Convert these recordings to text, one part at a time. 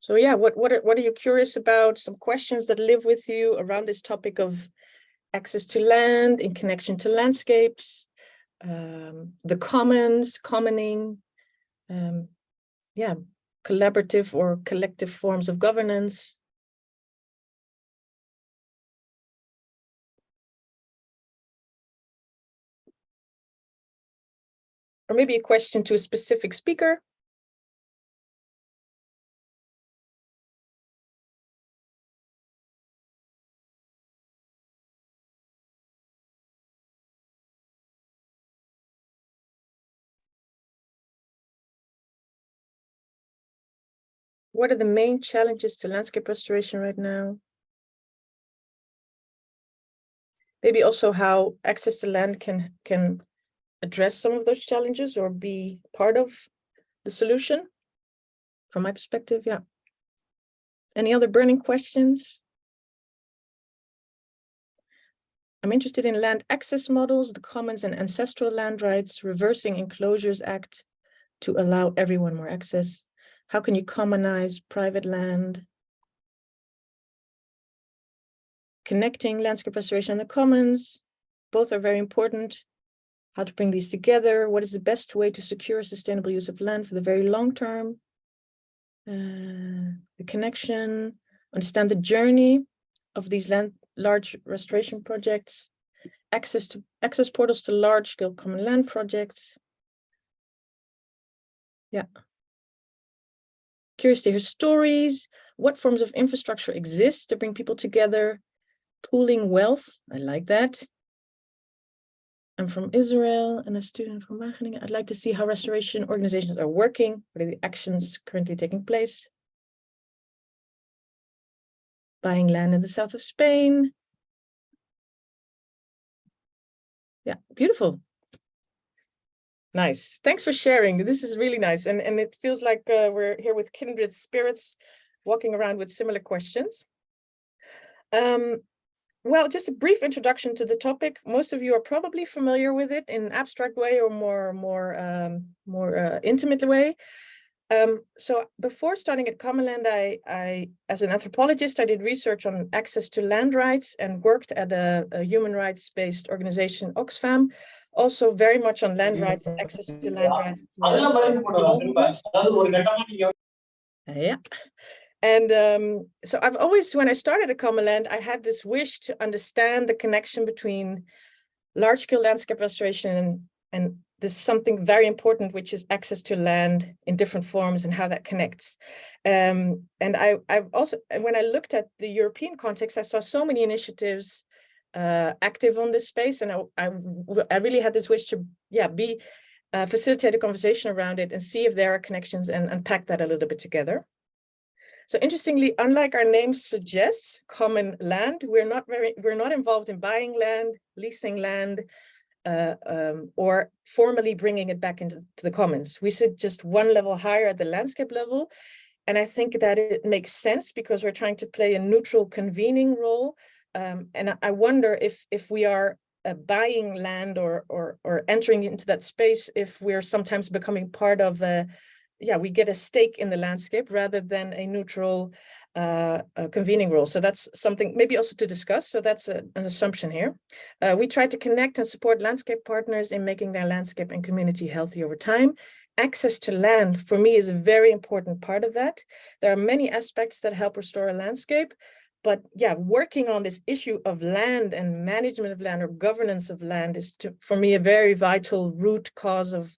So yeah, what are you curious about? Some questions that live with you around this topic of access to land in connection to landscapes, the commons, commoning, yeah, collaborative or collective forms of governance. Or maybe a question to a specific speaker. What are the main challenges to landscape restoration right now? Maybe also how access to land can address some of those challenges or be part of the solution. From my perspective, yeah. Any other burning questions? I'm interested in land access models, the commons and ancestral land rights, reversing Enclosures Act to allow everyone more access. How can you commonize private land? Connecting landscape restoration and the commons, both are very important. How to bring these together? What is the best way to secure sustainable use of land for the very long term? The connection, understand the journey of these large restoration projects, access portals to large-scale common land projects. Yeah. Curious to hear stories. What forms of infrastructure exist to bring people together? Pooling wealth. I like that. I'm from Israel and a student from Wageningen. I'd like to see how restoration organizations are working. What are the actions currently taking place? Buying land in the south of Spain. Yeah, beautiful. Nice. Thanks for sharing. This is really nice. And it feels like we're here with kindred spirits walking around with similar questions. Well, just a brief introduction to the topic. Most of you are probably familiar with it in an abstract way or more intimate way. So before starting at Commonland, I, as an anthropologist, I did research on access to land rights and worked at a human rights-based organization, Oxfam, also very much on land rights and access to land rights. Yeah. And so I've always, when I started at Commonland, I had this wish to understand the connection between large-scale landscape restoration and there's something very important, which is access to land in different forms and how that connects. And I've also, when I looked at the European context, I saw so many initiatives active on this space, and I really had this wish to, facilitate a conversation around it and see if there are connections and unpack that a little bit together. So interestingly, unlike our name suggests, common land, we're not involved in buying land, leasing land, or formally bringing it back into the commons. We sit just one level higher at the landscape level. And I think that it makes sense because we're trying to play a neutral convening role. And I wonder if we are buying land or entering into that space, if we're sometimes becoming part of we get a stake in the landscape rather than a neutral convening role. So that's something maybe also to discuss. So that's an assumption here. We try to connect and support landscape partners in making their landscape and community healthy over time. Access to land, for me, is a very important part of that. There are many aspects that help restore a landscape. But yeah, working on this issue of land and management of land or governance of land is, for me, a very vital root cause of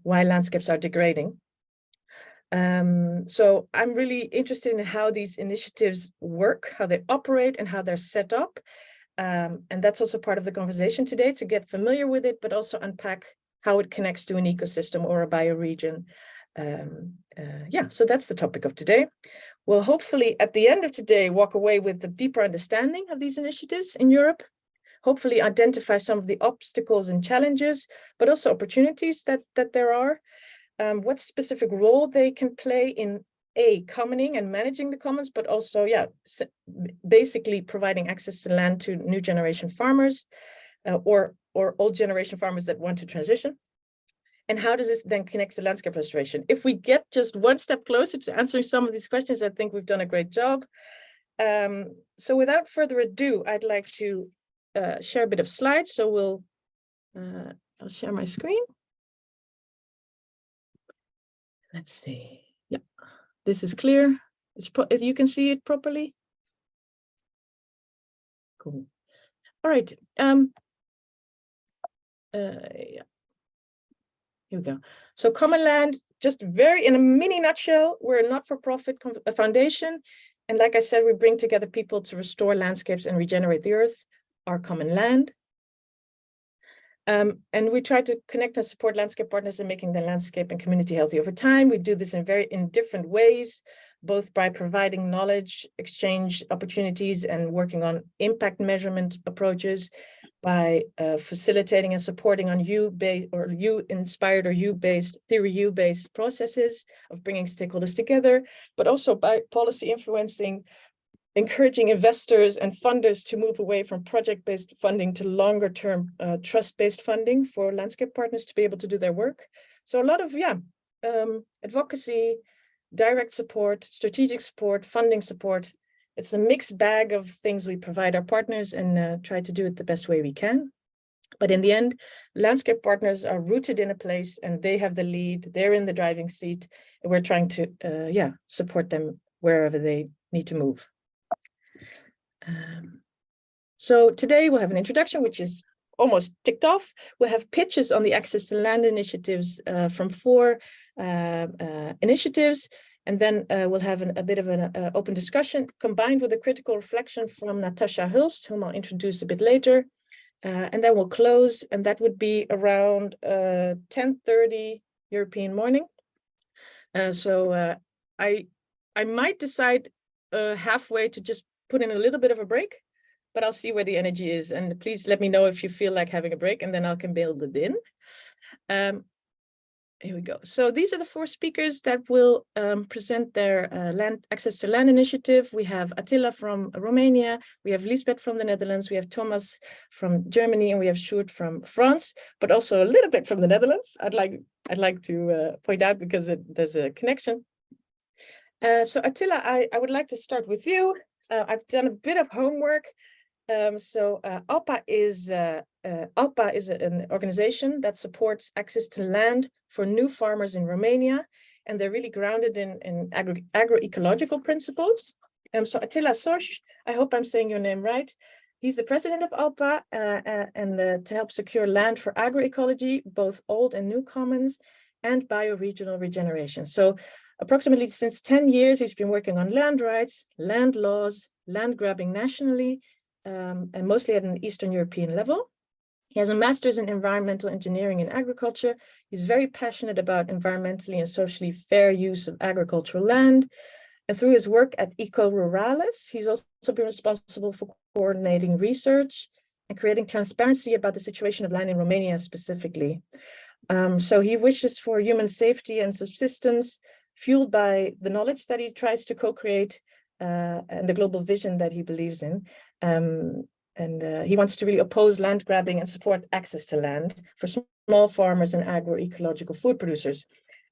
why landscapes are degrading. So I'm really interested in how these initiatives work, how they operate, and how they're set up. And that's also part of the conversation today, to get familiar with it, but also unpack how it connects to an ecosystem or a bioregion. So that's the topic of today. We'll hopefully, at the end of today, walk away with a deeper understanding of these initiatives in Europe, hopefully identify some of the obstacles and challenges, but also opportunities that there are, what specific role they can play in commoning and managing the commons, but also, basically providing access to land to new generation farmers or old generation farmers that want to transition. And how does this then connect to landscape restoration? If we get just one step closer to answering some of these questions, I think we've done a great job. So without further ado, I'd like to share a bit of slides. So I'll share my screen. Let's see. Yeah, this is clear. You can see it properly. Cool. All right. Yeah. Here we go. So Common Land, just very in a mini nutshell, we're a not-for-profit foundation. And like I said, we bring together people to restore landscapes and regenerate the earth, our common land. And we try to connect and support landscape partners in making the landscape and community healthy over time. We do this in different ways, both by providing knowledge exchange opportunities and working on impact measurement approaches, by facilitating and supporting on you-inspired or you-based, theory you-based processes of bringing stakeholders together, but also by policy influencing, encouraging investors and funders to move away from project-based funding to longer-term trust-based funding for landscape partners to be able to do their work. So a lot of, advocacy, direct support, strategic support, funding support. It's a mixed bag of things we provide our partners and try to do it the best way we can. But in the end, landscape partners are rooted in a place and they have the lead, they're in the driving seat, and we're trying to, support them wherever they need to move. So today we'll have an introduction, which is almost ticked off. We'll have pitches on the access to land initiatives from 4 initiatives. And then we'll have a bit of an open discussion combined with a critical reflection from Natasha Hulst, whom I'll introduce a bit later. And then we'll close, and that would be around 10:30 European morning. So I might decide halfway to just put in a little bit of a break, but I'll see where the energy is. And please let me know if you feel like having a break, and then I can build it in. Here we go. So these are the 4 speakers that will present their land access to land initiative. We have Attila from Romania, we have Lisbeth from the Netherlands, we have Thomas from Germany, and we have Sjoerd from France, but also a little bit from the Netherlands. I'd like to point out because there's a connection. So Attila, I would like to start with you. I've done a bit of homework. ALPA is an organization that supports access to land for new farmers in Romania, and they're really grounded in agroecological principles. So Attila Sosh, I hope I'm saying your name right. He's the president of ALPA and to help secure land for agroecology, both old and new commons, and bioregional regeneration. So approximately since 10 years, he's been working on land rights, land laws, land grabbing nationally, and mostly at an Eastern European level. He has a master's in environmental engineering and agriculture. He's very passionate about environmentally and socially fair use of agricultural land. And through his work at Eco Ruralis, he's also been responsible for coordinating research and creating transparency about the situation of land in Romania specifically. So he wishes for human safety and subsistence fueled by the knowledge that he tries to co-create and the global vision that he believes in. He wants to really oppose land grabbing and support access to land for small farmers and agroecological food producers.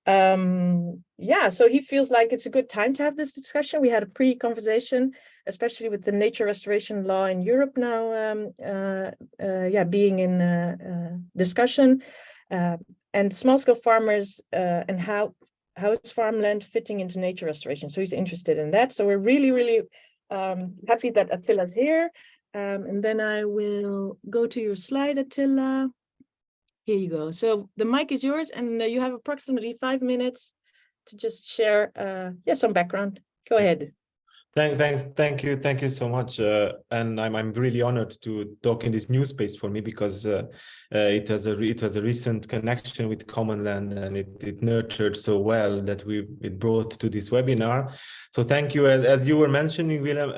So he feels like it's a good time to have this discussion. We had a pre-conversation, especially with the nature restoration law in Europe now, being in discussion, and small-scale farmers and how is farmland fitting into nature restoration. So he's interested in that. So we're really, really happy that Attila's here. And then I will go to your slide, Attila. Here you go. So the mic is yours, and you have approximately 5 minutes to just share some background. Go ahead. Thank you so much. And I'm really honored to talk in this new space for me, because it was a recent connection with Common Land, and it nurtured so well that it brought to this webinar. So thank you. As you were mentioning, Willem,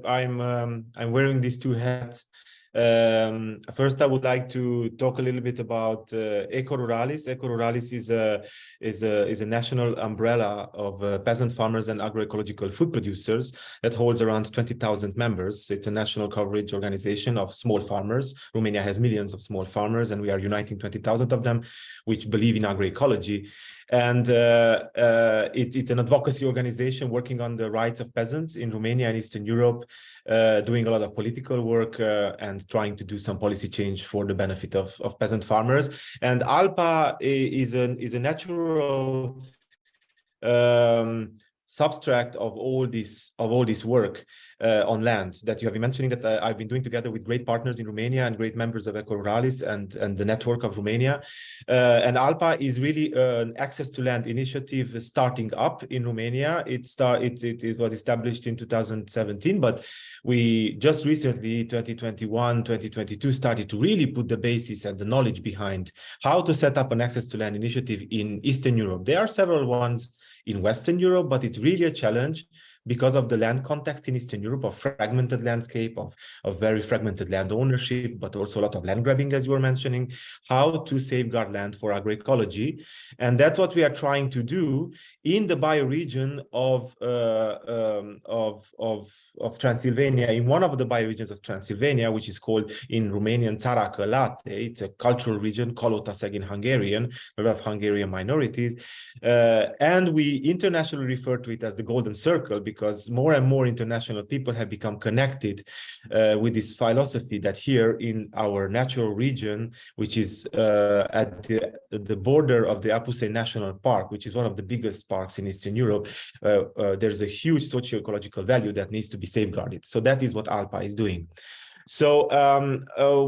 I'm wearing these 2 hats. First, I would like to talk a little bit about Eco Ruralis. Eco Ruralis is a national umbrella of peasant farmers and agroecological food producers that holds around 20,000 members. It's a national coverage organization of small farmers. Romania has millions of small farmers, and we are uniting 20,000 of them, which believe in agroecology. And it's an advocacy organization working on the rights of peasants in Romania and Eastern Europe, doing a lot of political work and trying to do some policy change for the benefit of peasant farmers. And ALPA is a natural subtract of all this work on land that you have been mentioning, that I've been doing together with great partners in Romania and great members of Eco Ruralis and the network of Romania. And ALPA is really an access to land initiative starting up in Romania. It was established in 2017, but we just recently, 2021, 2022, started to really put the basis and the knowledge behind how to set up an access to land initiative in Eastern Europe. There are several ones in Western Europe, but it's really a challenge because of the land context in Eastern Europe, of fragmented landscape, of very fragmented land ownership, but also a lot of land grabbing, as you were mentioning, how to safeguard land for agroecology. And that's what we are trying to do in the bioregion of Transylvania, in one of the bioregions of Transylvania, which is called in Romanian Țara Călată. It's a cultural region, Kalotaszeg in Hungarian, a lot of Hungarian minorities. And we internationally refer to it as the Golden Circle, because more and more international people have become connected with this philosophy that here in our natural region, which is at the border of the Apusei National Park, which is one of the biggest parks in Eastern Europe, there's a huge socio-ecological value that needs to be safeguarded. So that is what ALPA is doing. So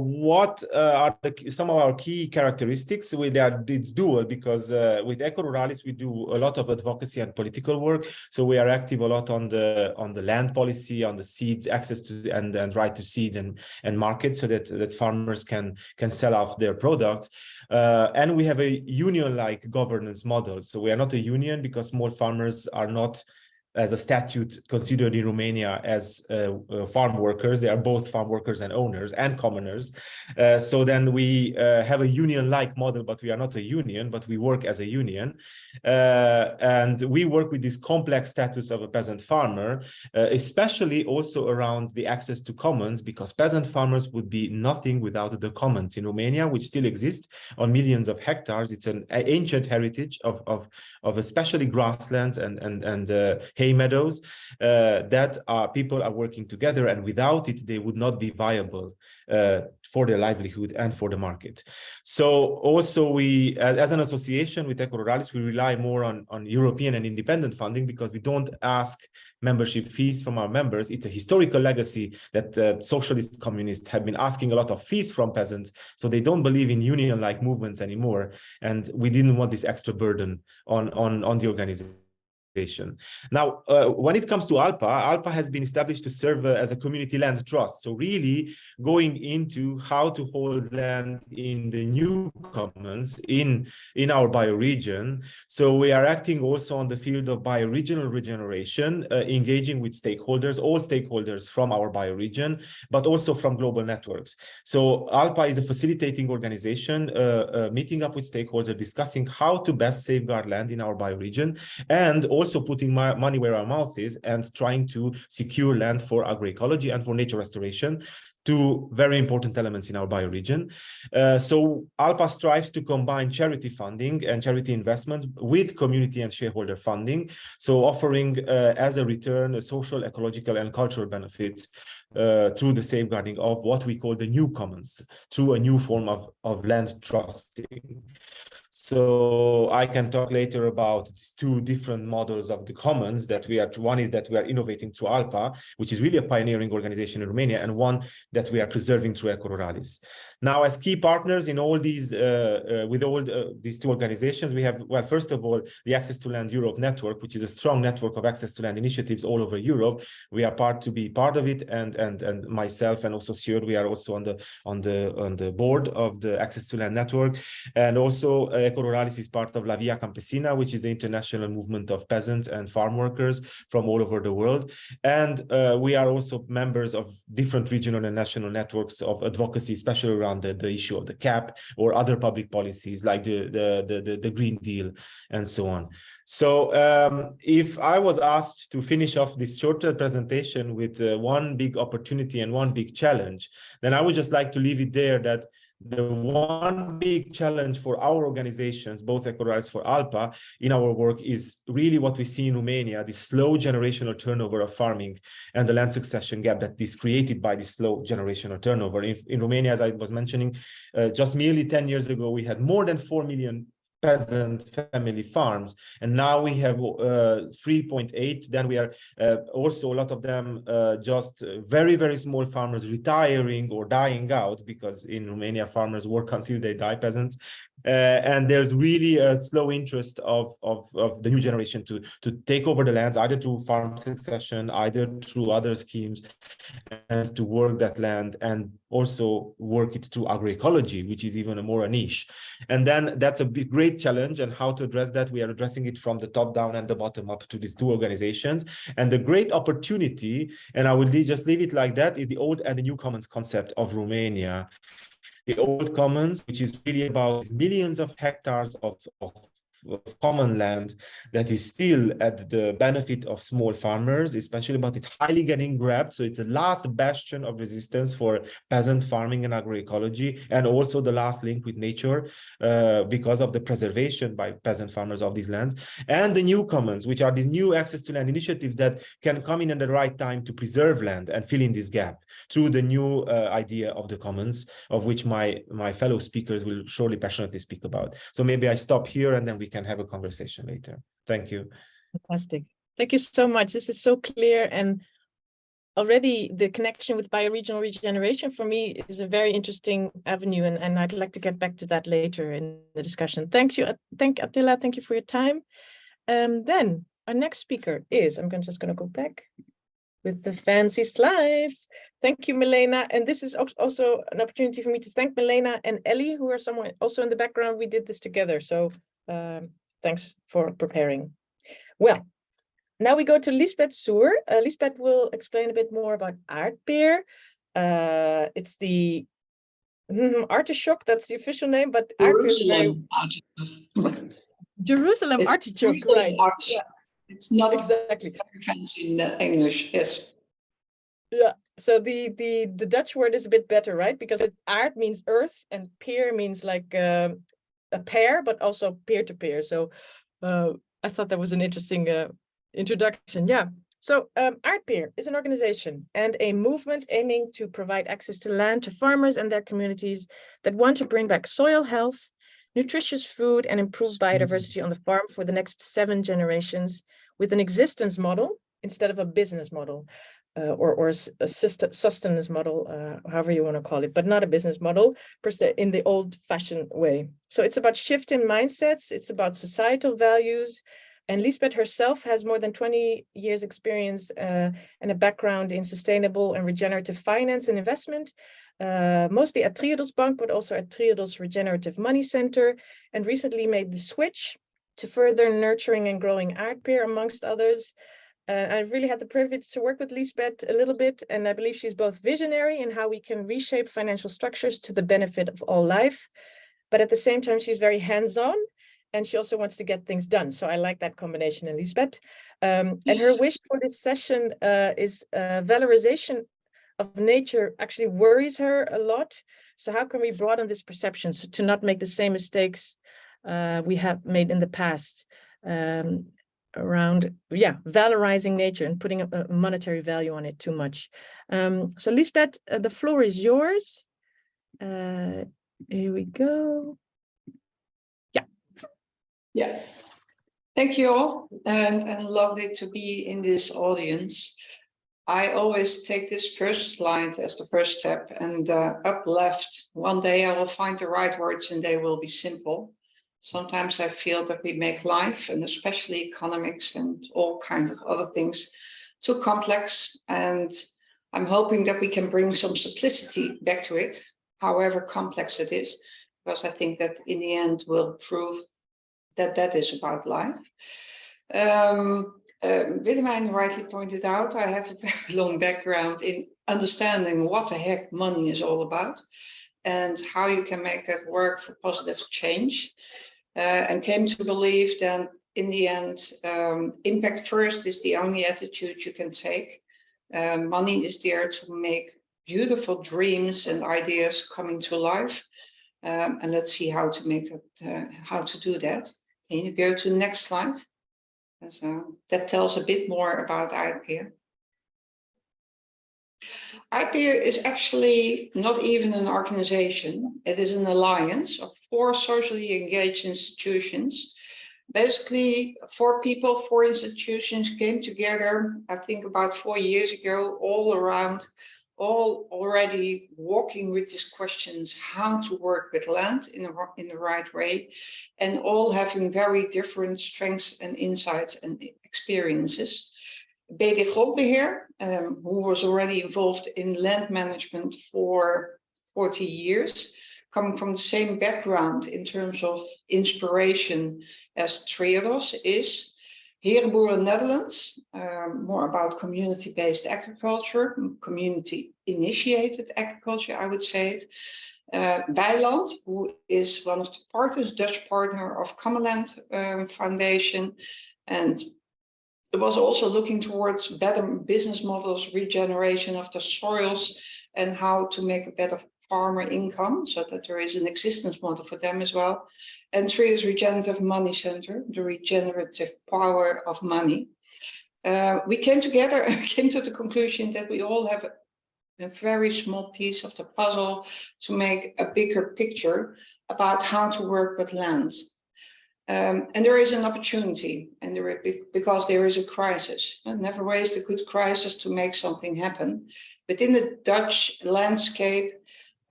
what are some of our key characteristics? It's dual, because with Eco Ruralis, we do a lot of advocacy and political work. So we are active a lot on the land policy, on the seeds, access to and right to seeds and markets, so that farmers can sell off their products. And we have a union-like governance model. So we are not a union because small farmers are not, as a statute, considered in Romania as farm workers. They are both farm workers and owners and commoners. So then we have a union-like model, but we are not a union, but we work as a union. And we work with this complex status of a peasant farmer, especially also around the access to commons, because peasant farmers would be nothing without the commons in Romania, which still exist on millions of hectares. It's an ancient heritage of especially grasslands and hay meadows that people are working together, and without it they would not be viable for their livelihood and for the market. So also we, as an association with Eco Ruralis, we rely more on European and independent funding, because we don't ask membership fees from our members. It's a historical legacy that socialist communists have been asking a lot of fees from peasants, so they don't believe in union-like movements anymore, and we didn't want this extra burden on the organization. Now, when it comes to ALPA has been established to serve as a community land trust. So really going into how to hold land in the new commons in our bioregion. So we are acting also on the field of bioregional regeneration, engaging with stakeholders, all stakeholders from our bioregion, but also from global networks. So ALPA is a facilitating organization, meeting up with stakeholders, discussing how to best safeguard land in our bioregion, and also putting money where our mouth is and trying to secure land for agroecology and for nature restoration, two very important elements in our bioregion. So ALPA strives to combine charity funding and charity investments with community and shareholder funding, so offering as a return a social, ecological, and cultural benefit through the safeguarding of what we call the new commons, through a new form of land trusting. So I can talk later about these two different models of the commons that we are. One is that we are innovating through ALPA, which is really a pioneering organization in Romania, and one that we are preserving through Eco Ruralis. Now, as key partners in all these, with all these two organizations, we have, well, first of all, the Access to Land Europe network, which is a strong network of access to land initiatives all over Europe. We are to be part of it, and myself and also Sjur, we are also on the board of the Access to Land network, and also Eco Ruralis is part of La Via Campesina, which is the international movement of peasants and farm workers from all over the world, and we are also members of different regional and national networks of advocacy, especially around the issue of the CAP or other public policies like the Green Deal and so on. So if I was asked to finish off this shorter presentation with one big opportunity and one big challenge, then I would just like to leave it there, that the one big challenge for our organizations, both Eco Ruralis for ALPA, in our work is really what we see in Romania, the slow generational turnover of farming and the land succession gap that is created by this slow generational turnover. In Romania, as I was mentioning, just merely 10 years ago, we had more than 4 million peasant family farms, and now we have 3.8. Then we are also a lot of them just very, very small farmers retiring or dying out, because in Romania farmers work until they die, peasants. And there's really a slow interest of the new generation to take over the lands, either through farm succession, either through other schemes, and to work that land and also work it through agroecology, which is even more a niche. And then that's a big, great challenge, and how to address that. We are addressing it from the top down and the bottom up to these two organizations. And the great opportunity, and I will just leave it like that, is the old and the new commons concept of Romania. The old commons, which is really about millions of hectares of common land that is still at the benefit of small farmers, especially, but it's highly getting grabbed. So it's the last bastion of resistance for peasant farming and agroecology, and also the last link with nature because of the preservation by peasant farmers of these lands. And the new commons, which are these new access to land initiatives that can come in at the right time to preserve land and fill in this gap through the new idea of the commons, of which my fellow speakers will surely passionately speak about. So maybe I stop here and then we can have a conversation later. Thank you. Fantastic. Thank you so much. This is so clear, and already the connection with bioregional regeneration for me is a very interesting avenue, and I'd like to get back to that later in the discussion. Thank you, Attila. Thank you for your time. Then our next speaker is, I'm just going to go back with the fancy slides. Thank you, Milena. And this is also an opportunity for me to thank Milena and Ellie, who are somewhere also in the background. We did this together. So thanks for preparing. Well, now we go to Lisbeth Soer. Lisbeth will explain a bit more about aardbeer. It's the artichoke, that's the official name, but aardbeer is very... Jerusalem artichoke, right. Yeah. It's not exactly very fancy in English, yes. Yeah, so the Dutch word is a bit better, right? Because aard means earth and peer means like a pair, but also peer-to-peer. So I thought that was an interesting introduction. Yeah. So aardbeer is an organization and a movement aiming to provide access to land to farmers and their communities that want to bring back soil health, nutritious food, and improve biodiversity on the farm for the next 7 generations with an existence model instead of a business model. Or a sustenance model, however you want to call it, but not a business model per se in the old-fashioned way. So it's about shifting mindsets, it's about societal values, and Lisbeth herself has more than 20 years experience and a background in sustainable and regenerative finance and investment, mostly at Triodos Bank, but also at Triodos Regenerative Money Center, and recently made the switch to further nurturing and growing aardbeer, amongst others. I've really had the privilege to work with Lisbeth a little bit, and I believe she's both visionary in how we can reshape financial structures to the benefit of all life, but at the same time, she's very hands-on, and she also wants to get things done. So I like that combination in Lisbeth. And her wish for this session is valorization of nature actually worries her a lot. So how can we broaden this perception to not make the same mistakes we have made in the past? Around, valorizing nature and putting a monetary value on it too much. So Lisbeth, the floor is yours. Here we go. Yeah. Thank you all, and lovely to be in this audience. I always take this first slide as the first step, and up left, one day I will find the right words and they will be simple. Sometimes I feel that we make life, and especially economics and all kinds of other things, too complex, and I'm hoping that we can bring some simplicity back to it, however complex it is, because I think that in the end will prove that that is about life. Willemijn rightly pointed out, I have a very long background in understanding what the heck money is all about and how you can make that work for positive change, and came to believe that in the end, impact first is the only attitude you can take. Money is there to make beautiful dreams and ideas coming to life. And let's see how to make that, how to do that. Can you go to the next slide? So that tells a bit more about IPEER. IPEER is actually not even an organization. It is an alliance of 4 socially engaged institutions. Basically, 4 people, 4 institutions came together, I think about 4 years ago, all around, all already walking with these questions, how to work with land in the right way, and all having very different strengths and insights and experiences. BD Grondbeheer, who was already involved in land management for 40 years, coming from the same background in terms of inspiration as Triodos is. Herenboeren Netherlands, more about community-based agriculture, community-initiated agriculture, I would say it. Weiland, who is one of the partners, Dutch partner of Commonland Foundation, and it was also looking towards better business models, regeneration of the soils, and how to make a better farmer income so that there is an existence model for them as well. And Triodos Regenerative Money Center, the regenerative power of money. We came together and came to the conclusion that we all have a very small piece of the puzzle to make a bigger picture about how to work with land. And there is an opportunity, and because there is a crisis. And never waste a good crisis to make something happen. But in the Dutch landscape,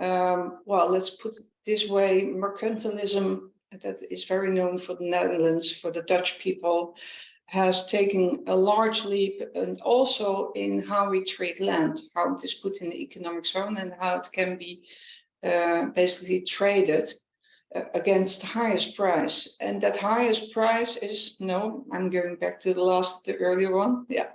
well, let's put it this way, mercantilism, that is very known for the Netherlands, for the Dutch people, has taken a large leap, and also in how we treat land, how it is put in the economic zone and how it can be basically traded against the highest price. And that highest price is, no, I'm going back to the earlier one, yeah.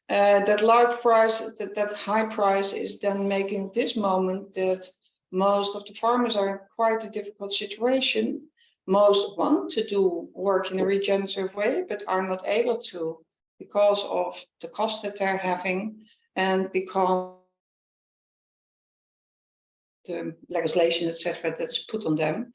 That large price, that high price is then making this moment that most of the farmers are in quite a difficult situation. Most want to do work in a regenerative way, but are not able to because of the cost that they're having and because the legislation, etc., that's put on them.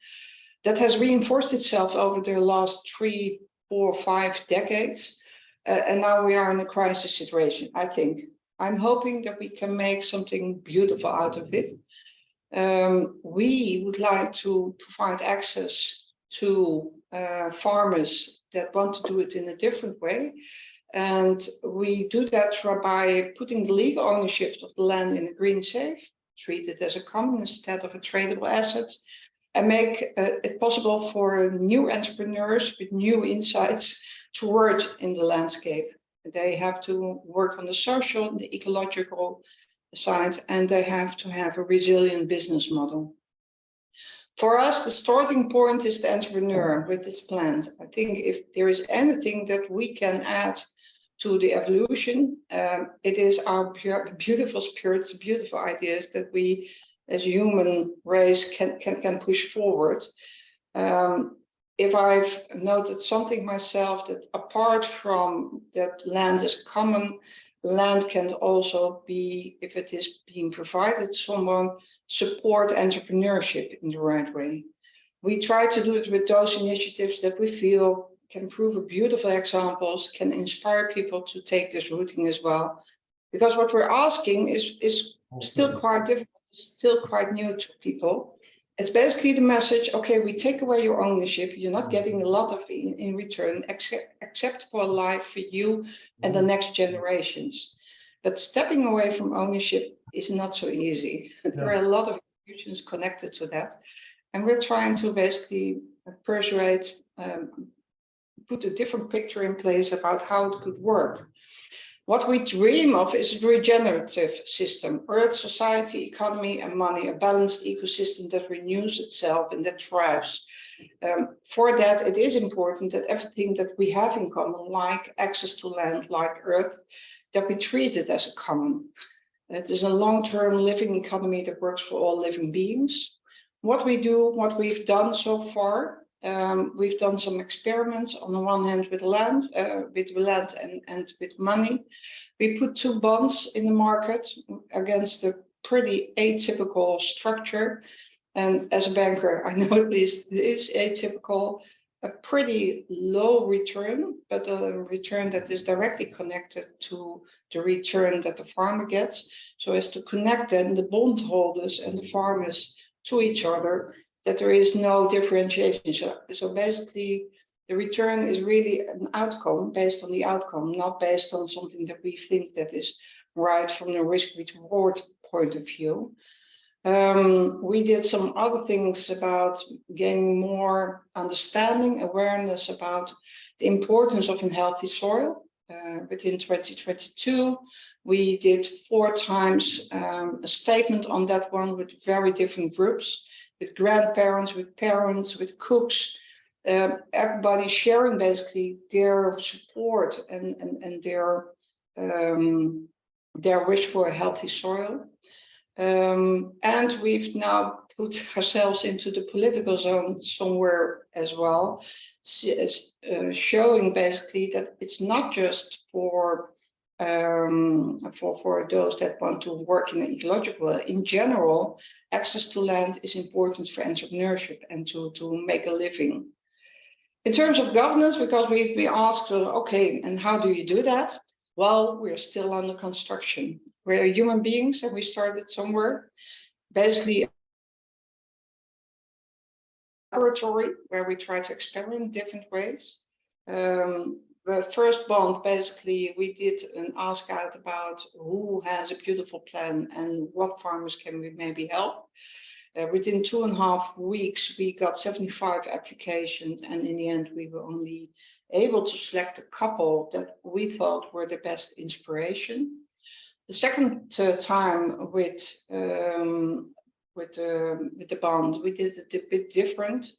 That has reinforced itself over the last 3, 4, 5 decades. And now we are in a crisis situation, I think. I'm hoping that we can make something beautiful out of it. We would like to provide access to farmers that want to do it in a different way. And we do that by putting the legal ownership of the land in a green safe, treat it as a common instead of a tradable asset, and make it possible for new entrepreneurs with new insights to work in the landscape. They have to work on the social and the ecological side, and they have to have a resilient business model. For us, the starting point is the entrepreneur with this plan. I think if there is anything that we can add to the evolution, it is our beautiful spirits, beautiful ideas that we as human race can push forward. If I've noted something myself, that apart from that land is common, land can also be, if it is being provided to someone, support entrepreneurship in the right way. We try to do it with those initiatives that we feel can prove beautiful examples, can inspire people to take this routing as well. Because what we're asking is still quite difficult, still quite new to people. It's basically the message, okay, we take away your ownership, you're not getting a lot of in return, except for life for you and the next generations. But stepping away from ownership is not so easy. There are a lot of institutions connected to that. And we're trying to basically persuade, put a different picture in place about how it could work. What we dream of is a regenerative system, Earth, society, economy, and money, a balanced ecosystem that renews itself and that thrives. For that, it is important that everything that we have in common, like access to land, like Earth, that we treat it as a common. It is a long-term living economy that works for all living beings. What we do, what we've done so far, we've done some experiments on the one hand with land and with money. We put 2 bonds in the market against a pretty atypical structure. And as a banker, I know at least it is atypical, a pretty low return, but a return that is directly connected to the return that the farmer gets. So as to connect then the bondholders and the farmers to each other, that there is no differentiation. So basically, the return is really an outcome based on the outcome, not based on something that we think that is right from the risk-reward point of view. We did some other things about gaining more understanding, awareness about the importance of a healthy soil. Within 2022, we did 4 times a statement on that one with very different groups, with grandparents, with parents, with cooks, everybody sharing basically their support and their wish for a healthy soil. And we've now put ourselves into the political zone somewhere as well, showing basically that it's not just for those that want to work in an ecological way. In general, access to land is important for entrepreneurship and to make a living. In terms of governance, because we asked, okay, and how do you do that? Well, we're still under construction. We're human beings and we started somewhere. Basically, a laboratory where we try to experiment different ways. The first bond, basically, we did an ask out about who has a beautiful plan and what farmers can we maybe help. Within 2.5 weeks, we got 75 applications, and in the end, we were only able to select a couple that we thought were the best inspiration. The second time with the bond, we did it a bit different.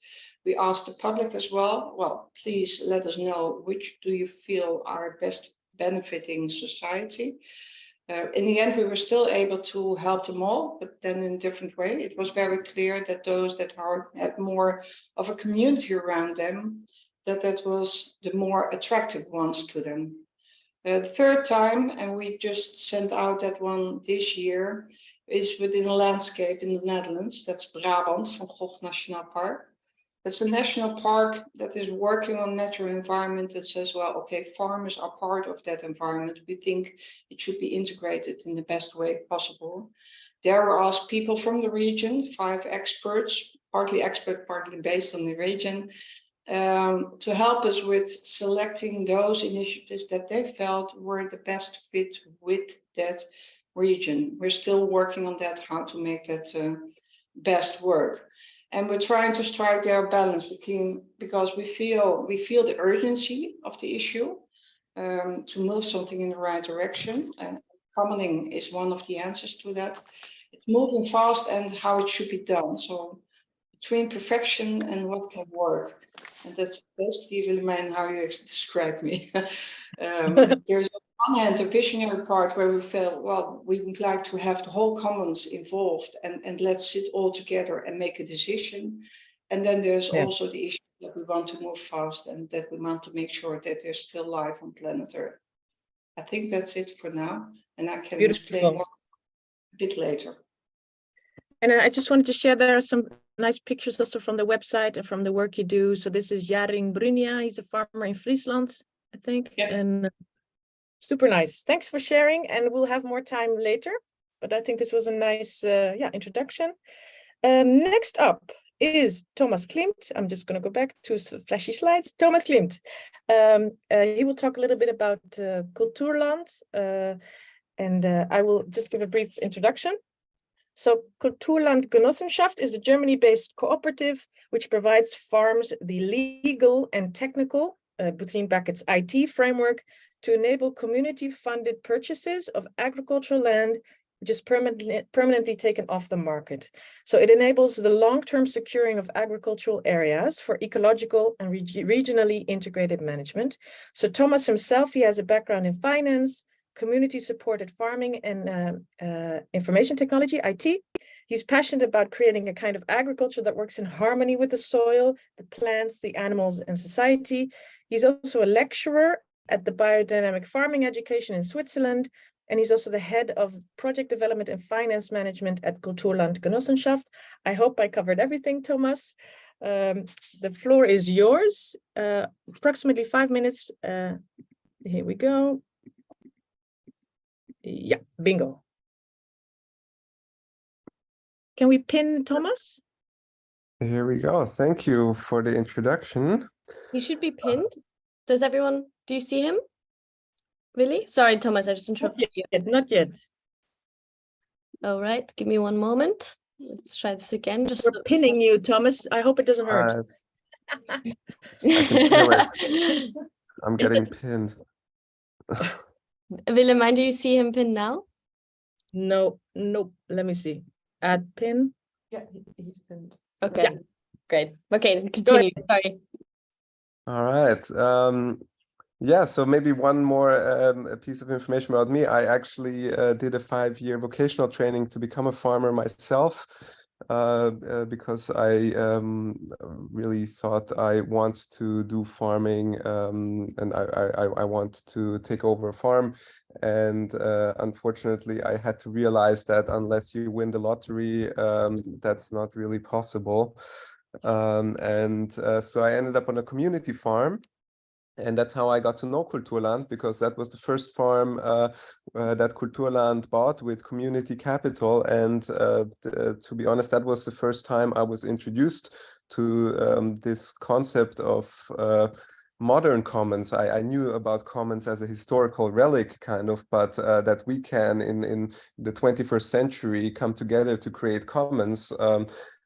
We asked the public as well, well, please let us know which do you feel are best benefiting society. In the end, we were still able to help them all, but then in a different way. It was very clear that those that had more of a community around them, that was the more attractive ones to them. The third time, and we just sent out that one this year, is within a landscape in the Netherlands. That's Brabant, Van Gogh National Park. It's a national park that is working on natural environment that says, well, okay, farmers are part of that environment. We think it should be integrated in the best way possible. There were asked people from the region, 5 experts, partly expert, partly based on the region, to help us with selecting those initiatives that they felt were the best fit with that region. We're still working on that, how to make that best work. And we're trying to strike their balance between, because we feel the urgency of the issue to move something in the right direction. And commoning is one of the answers to that. It's moving fast and how it should be done. So between perfection and what can work. And that's basically really how you describe me. There's on one hand, the visionary part where we felt, well, we would like to have the whole commons involved and let's sit all together and make a decision. And then there's also the issue that we want to move fast and that we want to make sure that there's still life on planet Earth. I think that's it for now. And I can explain more a bit later. And I just wanted to share, there are some nice pictures also from the website and from the work you do. So this is Jaring Brunja. He's a farmer in Friesland, I think. Yeah. And super nice. Thanks for sharing. And we'll have more time later. But I think this was a nice introduction. Next up is Thomas Klimt. I'm just going to go back to flashy slides. Thomas Klimt. He will talk a little bit about Cultuurland. And I will just give a brief introduction. So Kulturlandgenossenschaft is a Germany-based cooperative which provides farms the legal and technical, between brackets, IT framework to enable community-funded purchases of agricultural land which is permanently taken off the market. So it enables the long-term securing of agricultural areas for ecological and regionally integrated management. So Thomas himself, he has a background in finance, community-supported farming and information technology, IT. He's passionate about creating a kind of agriculture that works in harmony with the soil, the plants, the animals, and society. He's also a lecturer at the biodynamic farming education in Switzerland, and he's also the head of project development and finance management at Kulturlandgenossenschaft. I hope I covered everything, Thomas. The floor is yours. Approximately 5 minutes. Here we go. Yeah, bingo. Can we pin Thomas? Here we go. Thank you for the introduction. He should be pinned. Does everyone, do you see him? Really? Sorry, Thomas, I just interrupted you. Not yet. All right, give me one moment. Let's try this again. We're pinning you, Thomas. I hope it doesn't hurt. I can feel it. I'm getting pinned. Willemijn, do you see him pinned now? No, nope. Let me see. Add pin. Yeah, he's pinned. Okay, Yeah. Great. Okay, continue. Sorry. All right. Yeah, so maybe one more piece of information about me. I actually did a 5-year vocational training to become a farmer myself, because I really thought I want to do farming, and I want to take over a farm. And unfortunately, I had to realize that unless you win the lottery, that's not really possible. So I ended up on a community farm. And that's how I got to know Kulturland, because that was the first farm that Kulturland bought with community capital. And to be honest, that was the first time I was introduced to this concept of modern commons. I knew about commons as a historical relic, kind of, but that we can, in the 21st century, come together to create commons.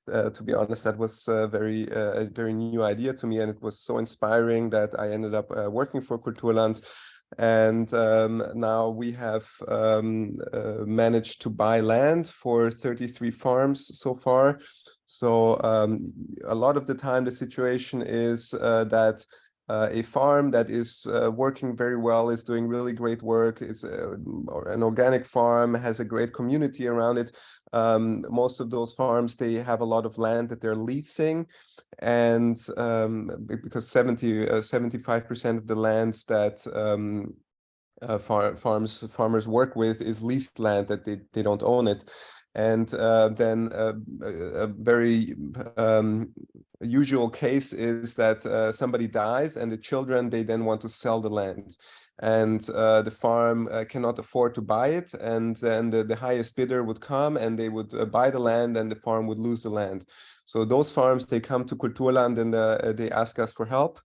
To be honest, that was a very new idea to me, and it was so inspiring that I ended up working for Kulturland. And now we have managed to buy land for 33 farms so far. So a lot of the time, the situation is that a farm that is working very well, is doing really great work, is an organic farm, has a great community around it. Most of those farms, they have a lot of land that they're leasing, and because 75% of the land that farmers work with is leased land, that they don't own it. And then a very usual case is that somebody dies, and the children, they then want to sell the land, and the farm cannot afford to buy it, and then the highest bidder would come, and they would buy the land, and the farm would lose the land. So those farms, they come to Kulturland, and they ask us for help.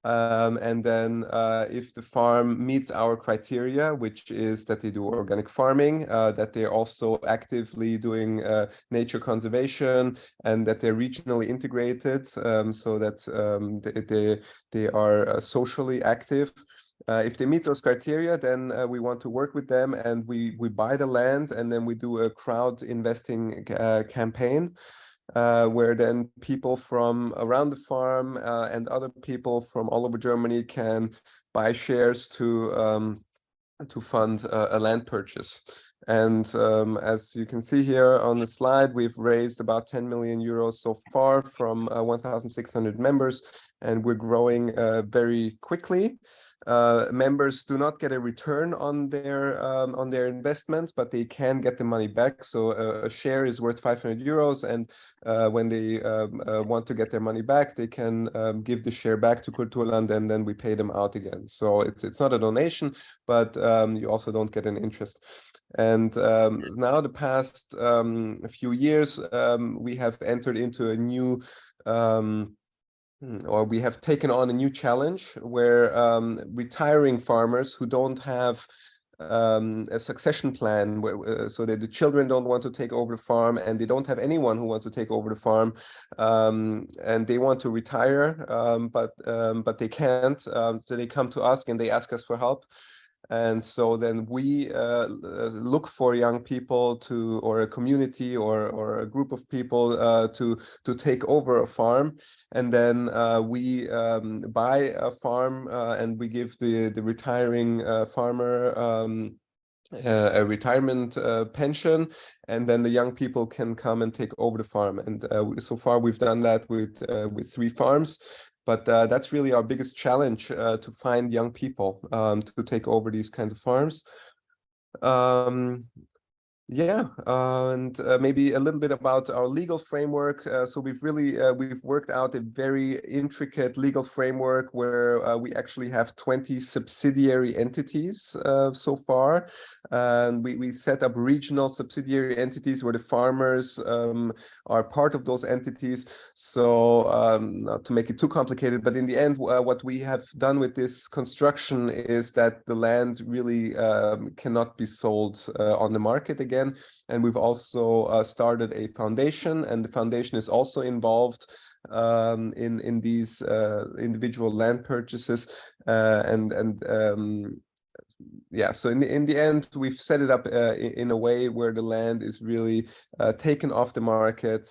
And then if the farm meets our criteria, which is that they do organic farming, that they're also actively doing nature conservation, and that they're regionally integrated, so that they are socially active. If they meet those criteria, then we want to work with them, and we buy the land, and then we do a crowd investing campaign. Where then people from around the farm and other people from all over Germany can buy shares to fund a land purchase. And as you can see here on the slide, we've raised about 10 million euros so far from 1,600 members, and we're growing very quickly. Members do not get a return on their investment, but they can get the money back. So a share is worth 500 euros, and when they want to get their money back, they can give the share back to Kulturland, and then we pay them out again. So it's not a donation, but you also don't get an interest. And now the past few years, we have entered into a new or we have taken on a new challenge where retiring farmers who don't have a succession plan where, so that the children don't want to take over the farm and they don't have anyone who wants to take over the farm, and they want to retire, but they can't. So they come to us and they ask us for help. And so then we look for young people to, or a community or a group of people to take over a farm. And then we buy a farm and we give the retiring farmer a retirement pension, and then the young people can come and take over the farm. And so far we've done that with 3 farms. But that's really our biggest challenge, to find young people to take over these kinds of farms. Yeah, and maybe a little bit about our legal framework. So we've worked out a very intricate legal framework where we actually have 20 subsidiary entities so far. And we set up regional subsidiary entities where the farmers are part of those entities. So not to make it too complicated, but in the end, what we have done with this construction is that the land really cannot be sold on the market again. And we've also started a foundation, and the foundation is also involved in these individual land purchases, yeah, so in the end, we've set it up in a way where the land is really taken off the market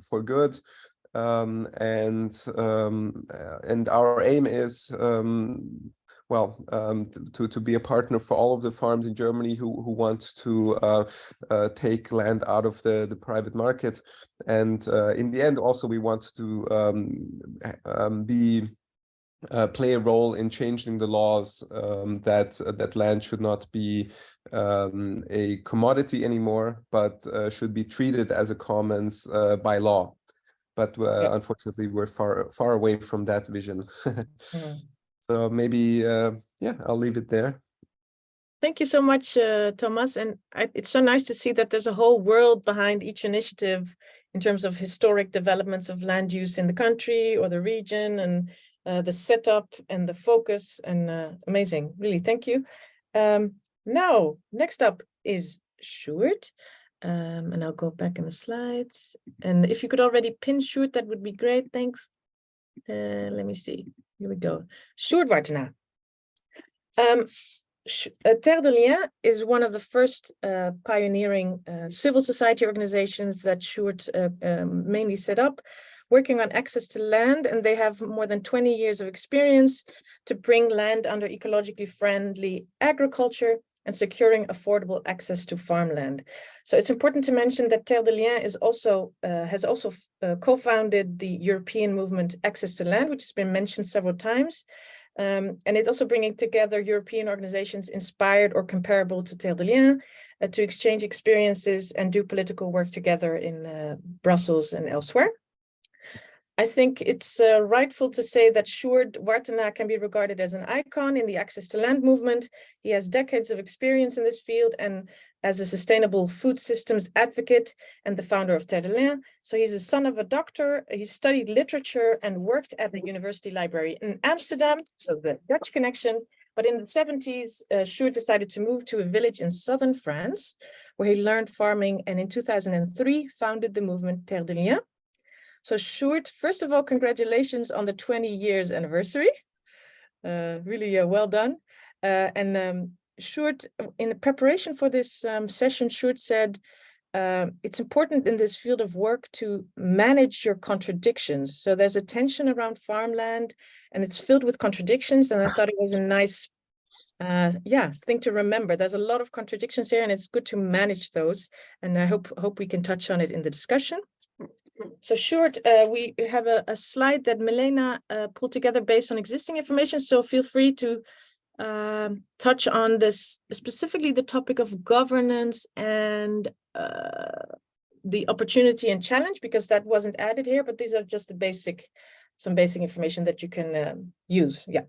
for good. And our aim is to be a partner for all of the farms in Germany who want to take land out of the private market. And in the end, also, we want to play a role in changing the laws, that land should not be a commodity anymore, but should be treated as a commons by law. But unfortunately, we're far away from that vision. So maybe, yeah, I'll leave it there. Thank you so much, Thomas. And it's so nice to see that there's a whole world behind each initiative in terms of historic developments of land use in the country or the region, and the setup and the focus, and amazing, really, thank you. Now, next up is Sjoerd. And I'll go back in the slides. And if you could already pin Sjoerd, that would be great, thanks. Let me see. Here we go. Sjoerd Wartenaar. Terre de Liens is one of the first pioneering civil society organizations that Sjoerd mainly set up, working on access to land, and they have more than 20 years of experience to bring land under ecologically friendly agriculture and securing affordable access to farmland. So it's important to mention that Terre de Liens is also has also co-founded the European movement Access to Land, which has been mentioned several times. And it's also bringing together European organizations inspired or comparable to Terre de Liens to exchange experiences and do political work together in Brussels and elsewhere. I think it's rightful to say that Sjoerd Wartenaar can be regarded as an icon in the Access to Land movement. He has decades of experience in this field and as a sustainable food systems advocate and the founder of Terre de Liens. So he's the son of a doctor. He studied literature and worked at the University Library in Amsterdam, so the Dutch connection. But in the 70s, Sjoerd decided to move to a village in southern France, where he learned farming, and in 2003 founded the movement Terre de Liens. So Sjoerd, first of all, congratulations on the 20 years anniversary. Really well done. Sjoerd, in preparation for this session, Sjoerd said, it's important in this field of work to manage your contradictions. So there's a tension around farmland and it's filled with contradictions. And I thought it was a nice thing to remember. There's a lot of contradictions here and it's good to manage those. And I hope we can touch on it in the discussion. So Sjoerd, we have a slide that Milena pulled together based on existing information. So feel free to touch on this, specifically the topic of governance and the opportunity and challenge, because that wasn't added here, but these are just some basic information that you can use. Yeah.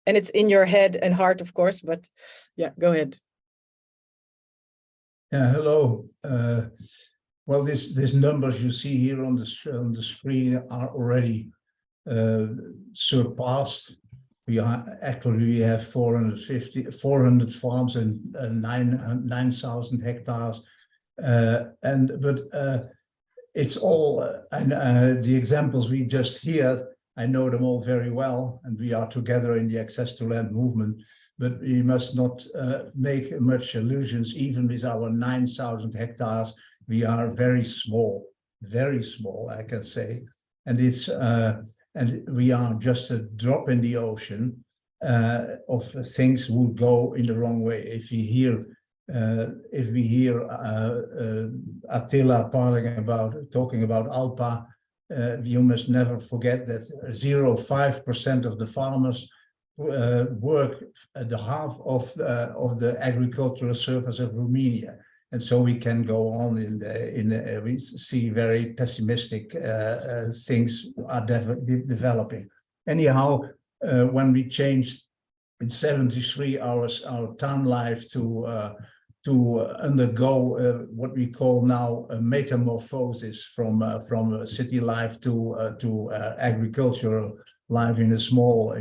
And it's in your head and heart, of course, but yeah, go ahead. Yeah, hello. Well, these numbers you see here on the screen are already surpassed We have 400 farms and 9,000 hectares. It's all, the examples we just heard, I know them all very well, and we are together in the Access to Land movement, but we must not make much illusions. Even with our 9,000 hectares, we are very small, I can say. And it's and we are just a drop in the ocean of things would go in the wrong way. If we hear Attila talking about Alpa, you must never forget that 0.5% of the farmers work at the half of the agricultural surface of Romania. And so we can go on we see very pessimistic things are developing. Anyhow, when we changed in '73 our town life to undergo what we call now a metamorphosis from city life to agricultural life in a small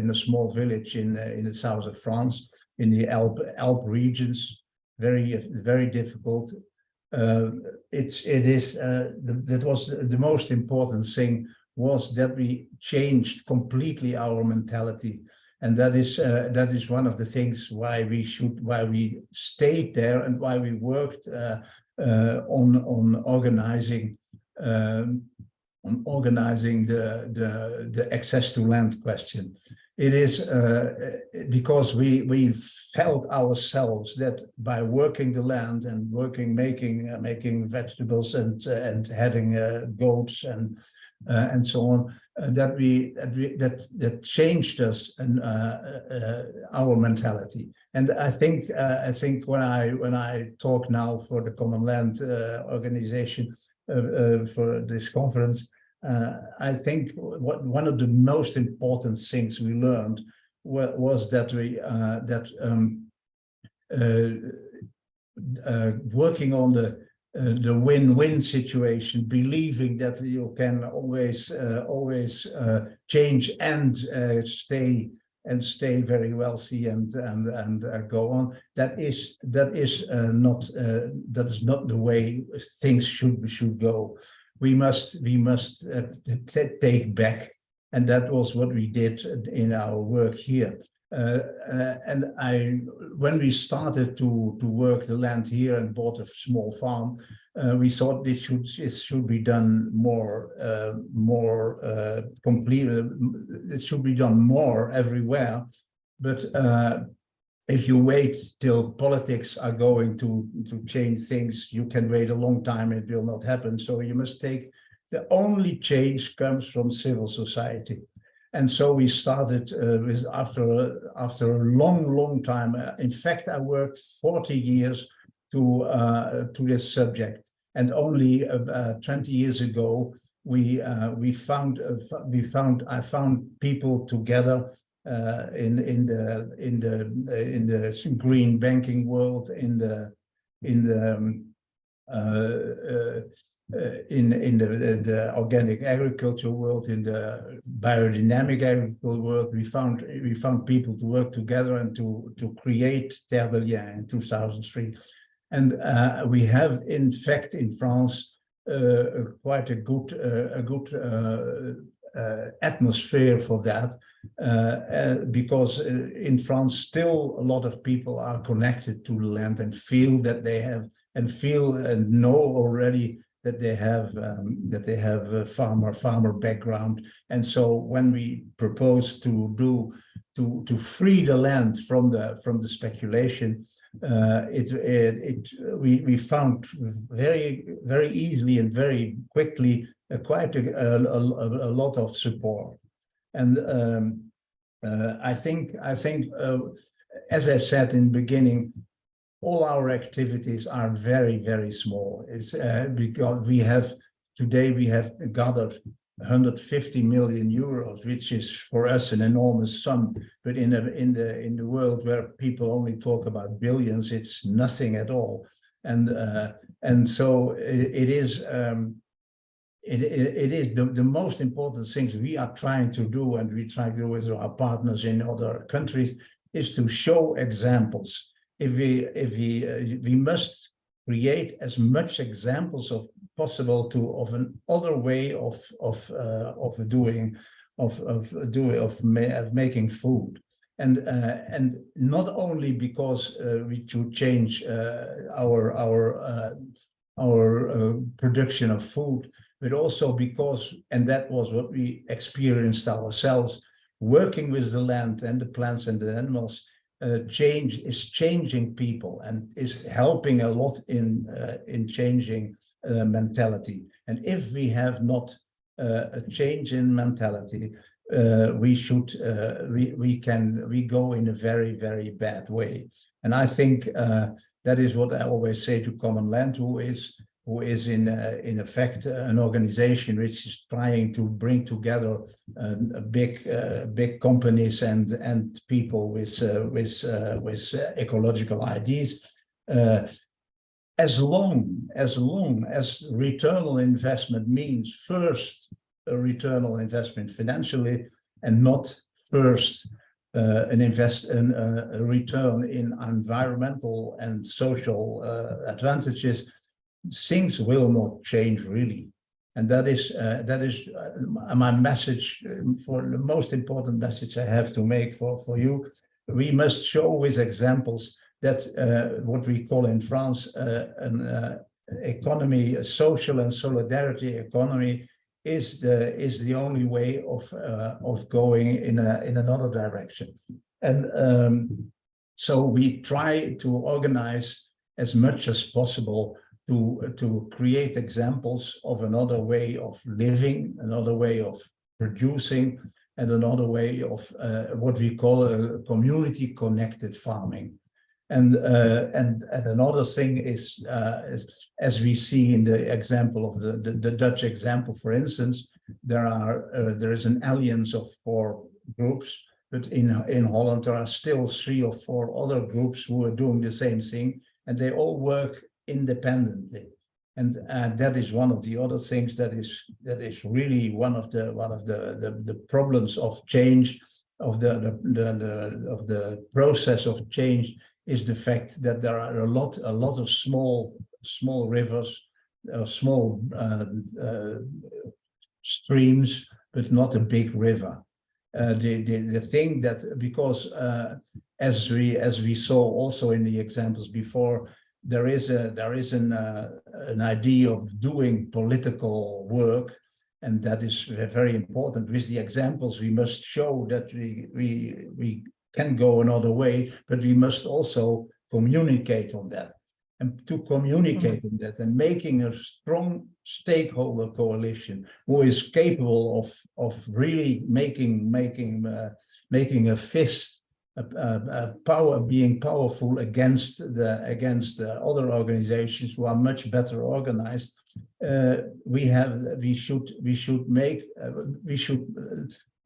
village in the south of France, in the Alp regions. Very difficult. That was the most important thing, was that we changed completely our mentality, and that is one of the things why we stayed there and why we worked on organizing the access to land question. It is because we felt ourselves that by working the land and making vegetables and having goats and so on, that changed us and our mentality. And I think when I talk now for the Common Land organization for this conference, I think one of the most important things we learned was that working on the win-win situation, believing that you can always change and stay very wealthy and go on. That is not the way things should go. We must take back, and that was what we did in our work here. When we started to work the land here and bought a small farm, we thought this should be done more complete. It should be done more everywhere, but if you wait till politics are going to change things, you can wait a long time, it will not happen. So you must take, the only change comes from civil society. And so we started with after a long time. In fact, I worked 40 years to this subject, and only 20 years ago I found people together in the green banking world, in the organic agriculture world, in the biodynamic agriculture world. We found people to work together and to create Terre de Liens in 2003. And we have, in fact, in France, quite a good atmosphere for that, because in France still a lot of people are connected to the land and feel that they have, and know already that they have a farmer background. And so when we propose to free the land from the speculation, we found very easily and very quickly quite a lot of support. And I think as I said in the beginning, all our activities are very small. It's because today we have gathered 150 million euros, which is for us an enormous sum. But in the world where people only talk about billions, it's nothing at all. And so it it is the most important things we are trying to do, and we try to do with our partners in other countries, is to show examples. We must create as much examples of possible of an other way of making food, and not only because we should change our production of food, but also because, and that was what we experienced ourselves, working with the land and the plants and the animals, changing people and is helping a lot in changing mentality. And if we have not a change in mentality, we go in a very, very bad way. And I think that is what I always say to Common Land, who is in effect an organization which is trying to bring together big companies and people with ecological ideas. As long as return on investment means first a return on investment financially, and not first a return in environmental and social advantages, things will not change really. And that is my message, for the most important message I have to make for you. We must show with examples that what we call in France an economy, a social and solidarity economy, is the only way of going in another direction. And so we try to organize as much as possible to create examples of another way of living, another way of producing, and another way of what we call a community connected farming. And another thing is as we see in the example of the Dutch example, for instance, there is an alliance of 4 groups, but in Holland there are still 3 or 4 other groups who are doing the same thing, and they all work independently. And that is one of the other things that is really one of the problems of change, of the process of change, is the fact that there are a lot of small rivers, small streams, but not a big river. The thing that, because as we saw also in the examples before, there is an idea of doing political work, and that is very important. With the examples, we must show that we can go another way, but we must also communicate on that. And to communicate on that, and making a strong stakeholder coalition who is capable of really making a fist, being powerful against other organizations who are much better organized. We should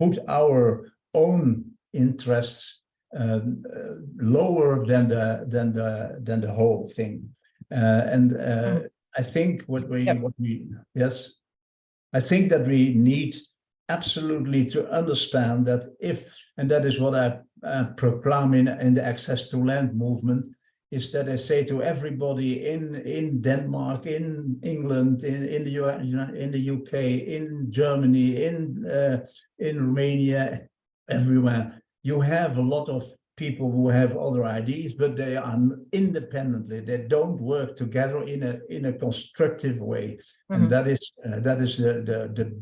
put our own interests lower than the whole thing. I think I think that we need absolutely to understand that and that is what I proclaim in the Access to Land movement, is that I say to everybody in Denmark, in England, in the UK, in Germany, in Romania, everywhere, you have a lot of people who have other ideas, but they are independently. They don't work together in a constructive way, and that is the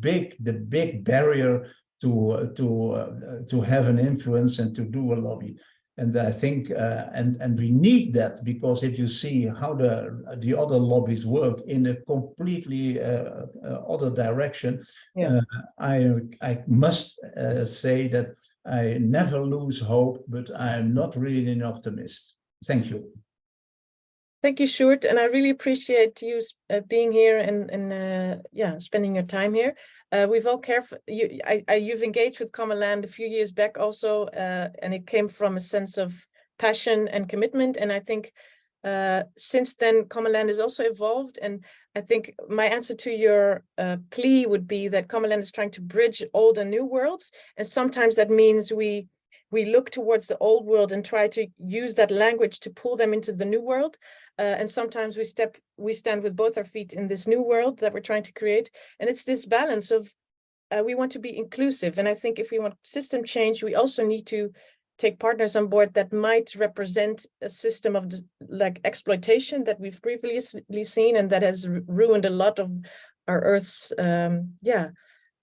big barrier to have an influence and to do a lobby. And I think and we need that, because if you see how the other lobbies work in a completely other direction, I must say that I never lose hope, but I'm not really an optimist. Thank you. Thank you, Sjoerd, and I really appreciate you being here and spending your time here. We've all you've engaged with Common Land a few years back also, and it came from a sense of passion and commitment. And I think Since then, Common Land has also evolved, and I think my answer to your plea would be that Common Land is trying to bridge old and new worlds, and sometimes that means we look towards the old world and try to use that language to pull them into the new world, and sometimes we stand with both our feet in this new world that we're trying to create, and it's this balance of we want to be inclusive, and I think if we want system change, we also need to take partners on board that might represent a system of like exploitation that we've previously seen and that has ruined a lot of our Earth's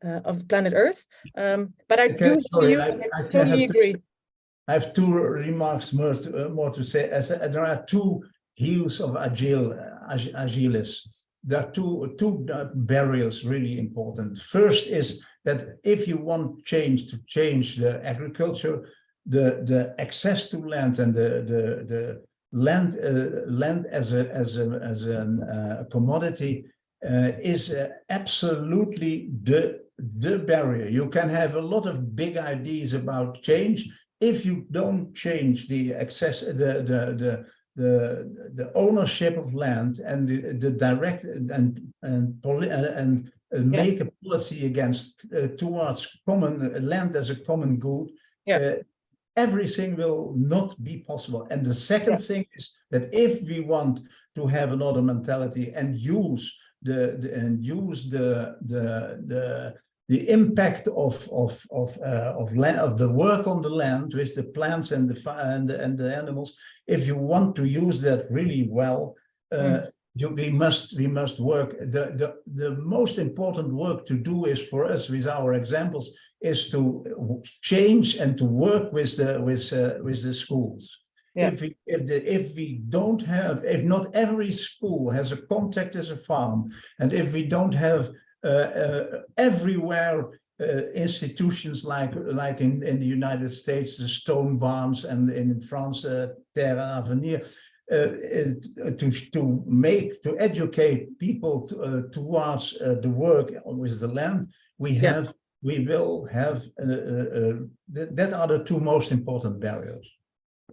of planet Earth. But I do sorry, you, I totally agree. I have two remarks more to say. As there are two heels of agilis. There are two barriers really important. First is that if you want to change the agriculture, the access to land and the land as a commodity is absolutely the barrier. You can have a lot of big ideas about change. If you don't change the access, the ownership of land and the direct and make a policy against towards common land as a common good, everything will not be possible. And the second thing is that if we want to have another mentality and use the impact of land, of the work on the land with the plants and the animals, if you want to use that really well, we must work. The most important work to do is for us with our examples is to change and to work with the schools. If not every school has a contact as a farm, and if we don't have everywhere institutions like in the United States, the stone barns, and in France, Terre Avenir, to educate people towards the work with the land, we will have that are the two most important barriers.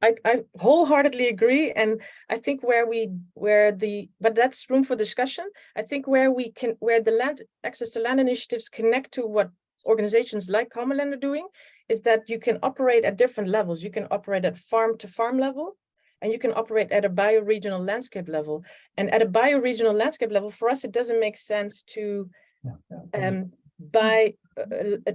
I wholeheartedly agree, and I think but that's room for discussion. I think where the land access to land initiatives connect to what organizations like Common Land are doing is that you can operate at different levels. You can operate at farm to farm level, and you can operate at a bioregional landscape level. And at a bioregional landscape level, for us, it doesn't make sense to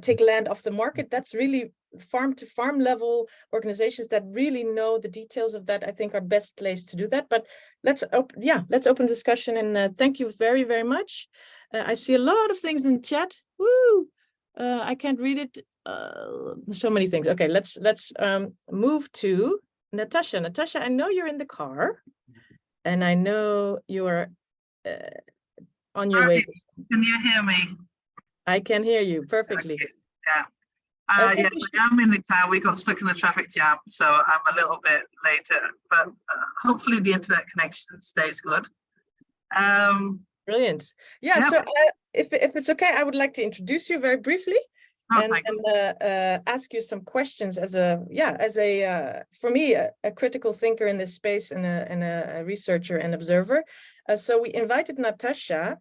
take land off the market. That's really farm to farm level organizations that really know the details of that, I think, are best placed to do that. But let's open discussion, and thank you very, very much. I see a lot of things in the chat. Woo! I can't read it. So many things. Okay, let's move to Natasha. Natasha, I know you're in the car, and I know you're on your way. Can you hear me? I can hear you perfectly. Okay. Yeah. Yes, I am in the car. We got stuck in a traffic jam, so I'm a little bit later, but hopefully the internet connection stays good. Brilliant. Yeah, so if it's okay, I would like to introduce you very briefly and ask you some questions as for me, a critical thinker in this space and a researcher and observer. So we invited Natasha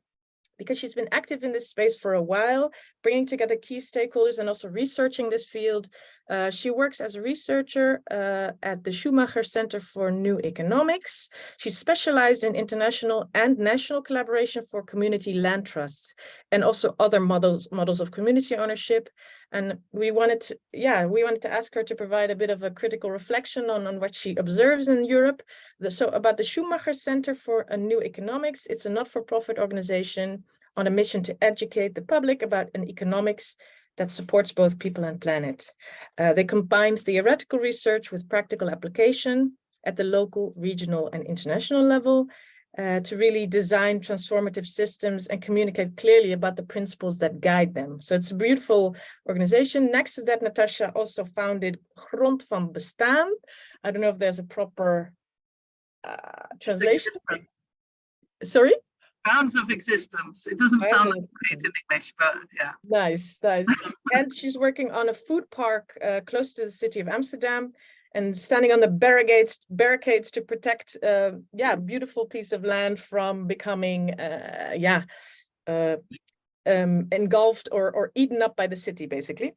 because she's been active in this space for a while, bringing together key stakeholders and also researching this field. She works as a researcher at the Schumacher Center for New Economics. She's specialized in international and national collaboration for community land trusts and also other models of community ownership. And we wanted to ask her to provide a bit of a critical reflection on what she observes in Europe. So about the Schumacher Center for New Economics, it's a not-for-profit organization on a mission to educate the public about an economics that supports both people and planet. They combine theoretical research with practical application at the local, regional, and international level to really design transformative systems and communicate clearly about the principles that guide them. So it's a beautiful organization. Next to that, Natasha also founded Grond van Bestaan. I don't know if there's a proper translation. Sorry? Bounds of existence. It doesn't sound like great in English, but yeah. Nice. And she's working on a food park close to the city of Amsterdam. and standing on the barricades to protect, beautiful piece of land from becoming, engulfed or eaten up by the city, basically.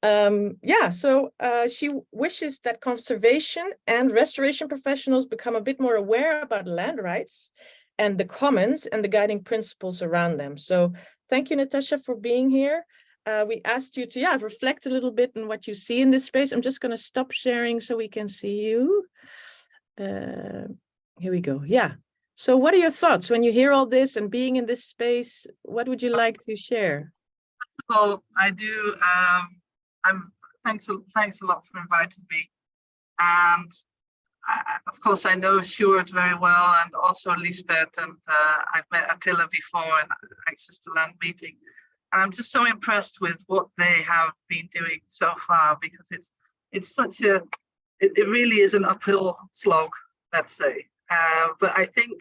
So she wishes that conservation and restoration professionals become a bit more aware about land rights and the commons and the guiding principles around them. So thank you, Natasha, for being here. We asked you to reflect a little bit on what you see in this space. I'm just going to stop sharing so we can see you. Here we go. So what are your thoughts when you hear all this and being in this space? What would you like to share? Well, I do. Thanks a lot for inviting me. And of course, I know Stuart very well, and also Lisbeth, and I've met Attila before in Access to Land meeting. And I'm just so impressed with what they have been doing so far, because it's such a, it really is an uphill slog, let's say. But I think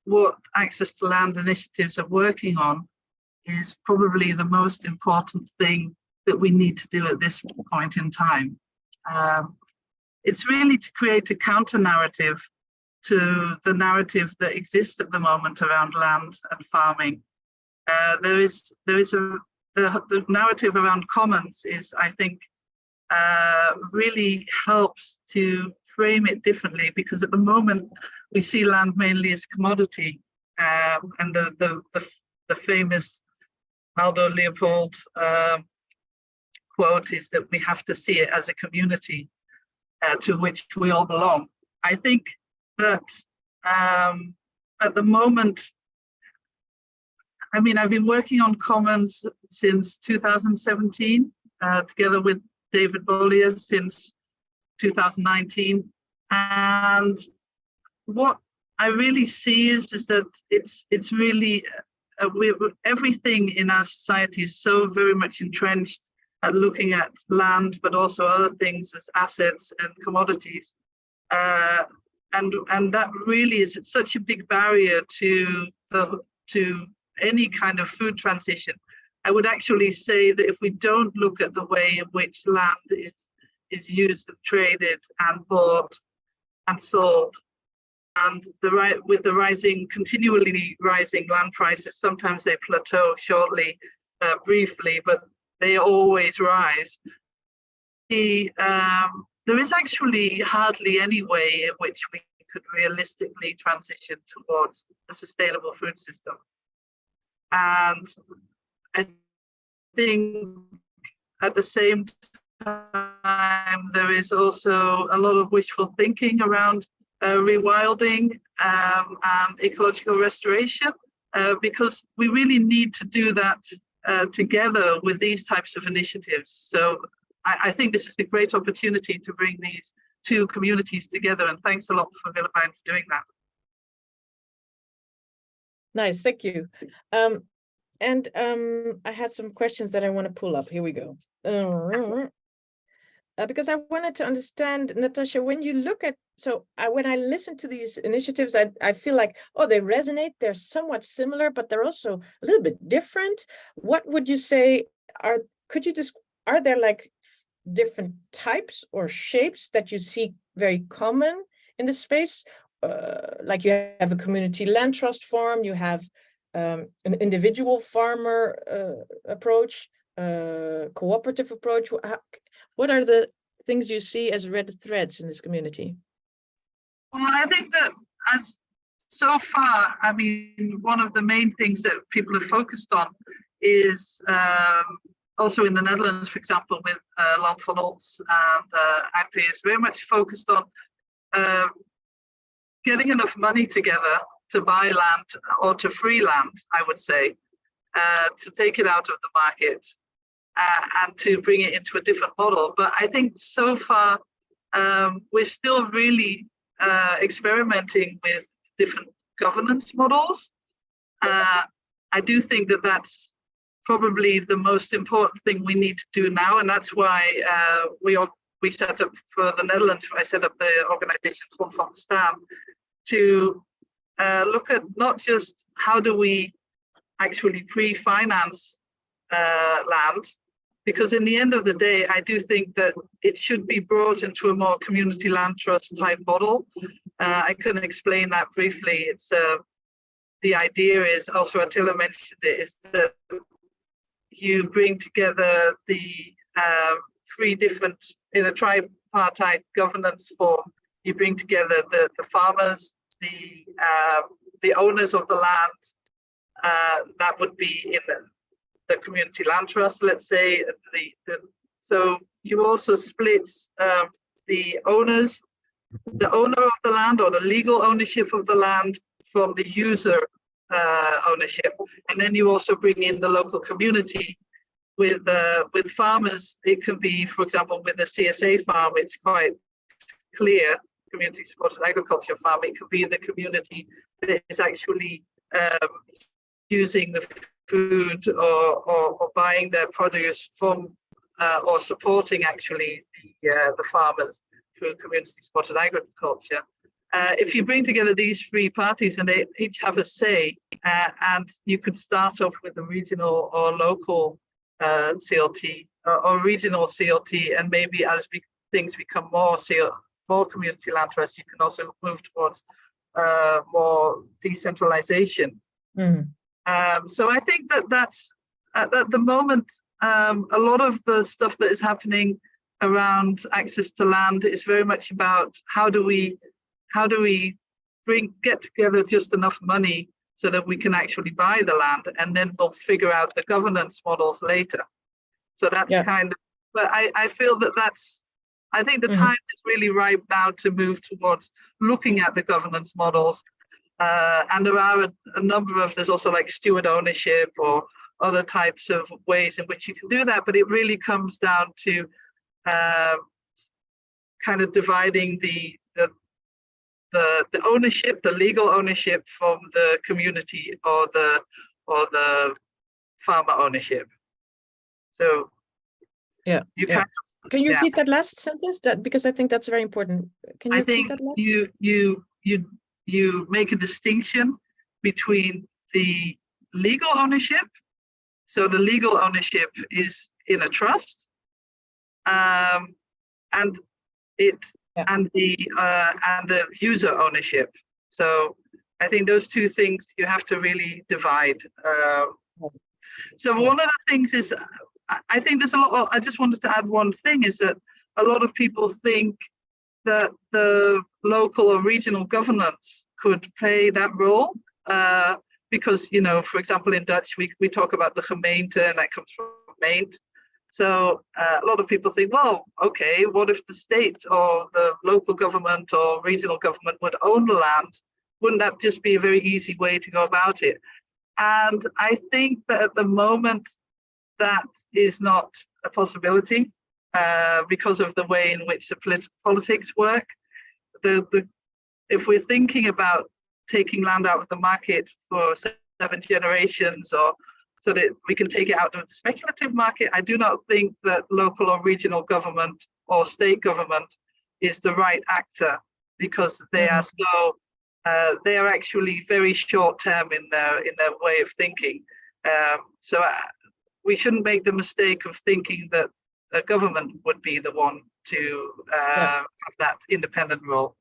what Access to Land initiatives are working on is probably the most important thing that we need to do at this point in time. It's really to create a counter narrative to the narrative that exists at the moment around land and farming. The narrative around commons is, I think, really helps to frame it differently, because at the moment we see land mainly as commodity, and the famous Aldo Leopold quote is that we have to see it as a community to which we all belong. I think that at the moment, I mean, I've been working on commons since 2017, together with David Bollier since 2019. And what I really see is that it's really, everything in our society is so very much entrenched at looking at land, but also other things as assets and commodities. And that really is such a big barrier to any kind of food transition. I would actually say that if we don't look at the way in which land is used and traded and bought and sold, and with the continually rising land prices, sometimes they plateau shortly, briefly, but they always rise. There is actually hardly any way in which we could realistically transition towards a sustainable food system. And I think at the same time, there is also a lot of wishful thinking around rewilding and ecological restoration, because we really need to do that together with these types of initiatives. So I think this is a great opportunity to bring these two communities together, and thanks a lot for Willemijn for doing that. Nice, thank you. I had some questions that I want to pull up. Here we go. Because I wanted to understand, Natasha, when you look at, when I listen to these initiatives, I feel like, oh, they resonate, they're somewhat similar, but they're also a little bit different. What would you say are there like different types or shapes that you see very common in the space? Like you have a community land trust form, you have an individual farmer approach, cooperative approach. What are the things you see as red threads in this community? Well, I think that as so far, I mean, one of the main things that people have focused on is also in the Netherlands, for example, with Land van Ons and IP is very much focused on getting enough money together to buy land or to free land, I would say, to take it out of the market and to bring it into a different model. But I think so far we're still really experimenting with different governance models. I do think that that's probably the most important thing we need to do now, and that's why we set up for the Netherlands. I set up the organization Grond van Bestaan to look at not just how do we actually pre-finance land, because in the end of the day, I do think that it should be brought into a more community land trust type model. I can explain that briefly. It's the idea is, also Attila mentioned it, is that you bring together the three different, in a tripartite governance form, you bring together the farmers, the owners of the land, that would be in the community land trust, let's say. So you also split the owners, the owner of the land or the legal ownership of the land from the user ownership. And then you also bring in the local community. With farmers, it can be, for example, with a CSA farm, it's quite clear, community supported agriculture farm, it could be the community that is actually using the food or buying their produce from or supporting actually the farmers through community supported agriculture. If you bring together these three parties and they each have a say, and you could start off with a regional or local CLT or regional CLT, and maybe as things become more community land trust, you can also move towards more decentralization. So I think that's at the moment, a lot of the stuff that is happening around access to land is very much about how do we get together just enough money so that we can actually buy the land, and then we'll figure out the governance models later. So that's kind of, but I feel I think the time is really ripe now to move towards looking at the governance models. And there are a number of, there's also like steward ownership or other types of ways in which you can do that, but it really comes down to kind of dividing the ownership, the legal ownership, from the community or the farmer ownership. So yeah, you kind of, can you repeat that last sentence? That, because I think that's very important. Can you repeat that last? You make a distinction between the legal ownership. So the legal ownership is in a trust, and the user ownership. So I think those two things you have to really divide. So one of the things is, I think there's a lot. I just wanted to add one thing, is that a lot of people think that the local or regional governance could play that role, because, you know, for example, in Dutch we talk about the gemeente, and that comes from gemeente. So a lot of people think, well, okay, what if the state or the local government or regional government would own the land? Wouldn't that just be a very easy way to go about it? And I think that at the moment that is not a possibility, because of the way in which the politics work. If we're thinking about taking land out of the market for 7 generations, or so that we can take it out of the speculative market, I do not think that local or regional government or state government is the right actor, because they are so they are actually very short term in their way of thinking. So we shouldn't make the mistake of thinking that a government would be the one to have that independent role.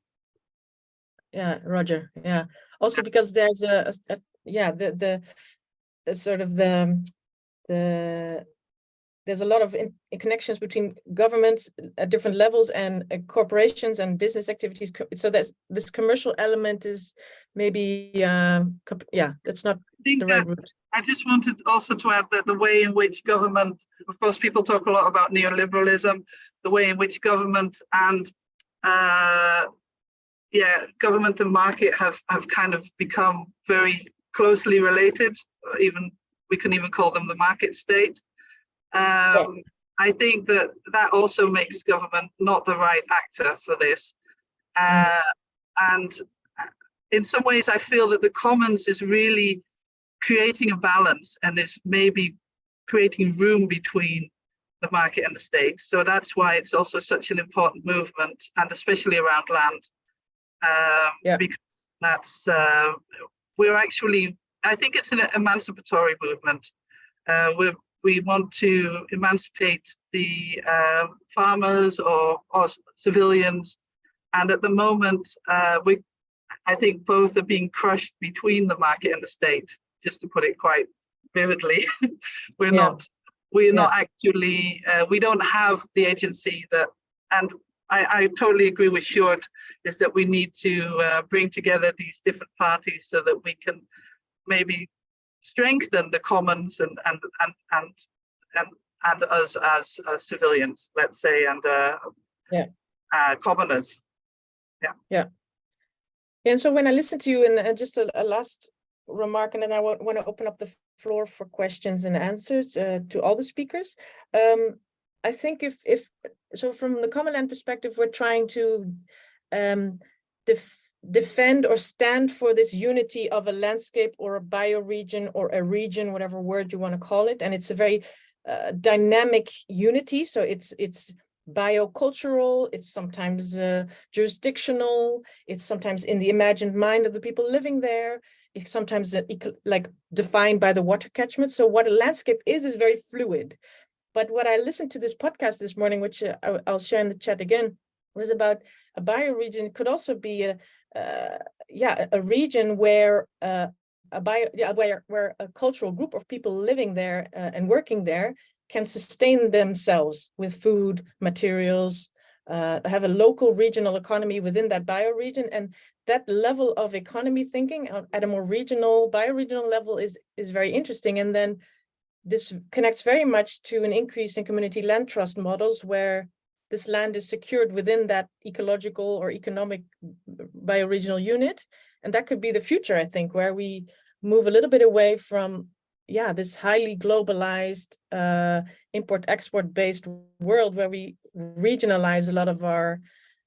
Yeah, Roger. Yeah. Also because there's the sort of there's a lot of connections between governments at different levels and corporations and business activities. So that's this commercial element is maybe that's not the right route. I just wanted also to add that the way in which government, of course, people talk a lot about neoliberalism, the way in which government and government and market have kind of become very closely related. Even we can even call them the market state. I think that also makes government not the right actor for this. And in some ways, I feel that the commons is really creating a balance, and is maybe creating room between the market and the state. So that's why it's also such an important movement, and especially around land, because that's we're actually, I think it's an emancipatory movement. We're we want to emancipate the farmers or civilians. And at the moment, I think both are being crushed between the market and the state, just to put it quite vividly. We're not actually, we don't have the agency that, and I totally agree with Sjoerd, is that we need to bring together these different parties so that we can maybe strengthen the commons and us as civilians, let's say, and commoners. And so when I listen to you, and just a last remark, and then I want to open up the floor for questions and answers to all the speakers. I think if so, from the Common Land perspective, we're trying to defend or stand for this unity of a landscape or a bioregion or a region, whatever word you want to call it, and it's a very dynamic unity. So it's biocultural, it's sometimes jurisdictional, it's sometimes in the imagined mind of the people living there, it's sometimes like defined by the water catchment. So what a landscape is very fluid. But what I listened to this podcast this morning, which I'll share in the chat again, was about a bioregion. It could also be a region where where a cultural group of people living there and working there can sustain themselves with food, materials, have a local regional economy within that bioregion. And that level of economy thinking at a more regional, bioregional level is very interesting. And then this connects very much to an increase in community land trust models where this land is secured within that ecological or economic bioregional unit. And that could be the future, I think, where we move a little bit away from this highly globalized import-export based world where we regionalize a lot of our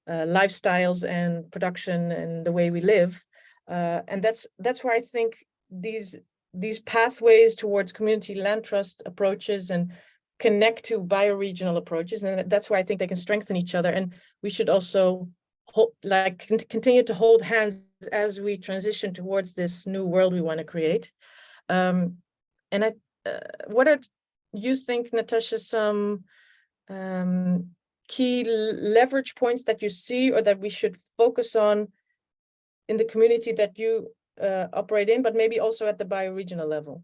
lifestyles and production and the way we live. And that's where I think these pathways towards community land trust approaches and connect to bioregional approaches. And that's why I think they can strengthen each other. And we should also continue to hold hands as we transition towards this new world we want to create. And what are you think, Natasha, some key leverage points that you see or that we should focus on in the community that you operate in, but maybe also at the bioregional level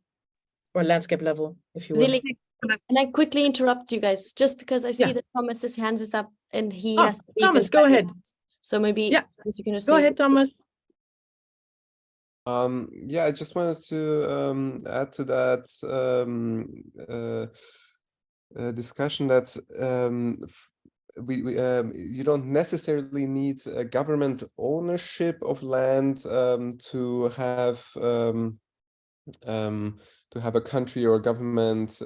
or landscape level, if you will? Really, can I quickly interrupt you guys, just because I see that Thomas's hands is up and he has to leave. Thomas, go ahead. So maybe you can just go ahead, Thomas. I just wanted to add to that discussion that you don't necessarily need a government ownership of land to have a country or government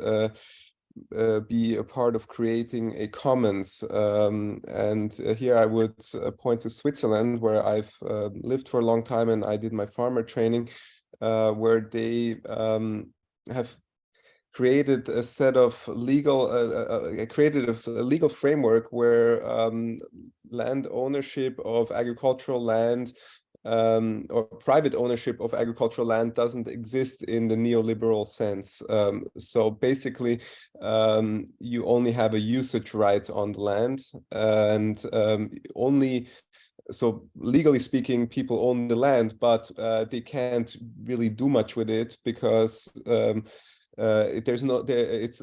be a part of creating a commons. And here I would point to Switzerland, where I've lived for a long time, and I did my farmer training, where they have created a set of legal, a legal framework where land ownership of agricultural land or private ownership of agricultural land doesn't exist in the neoliberal sense. So basically, you only have a usage right on the land, and so legally speaking, people own the land, but they can't really do much with it because it's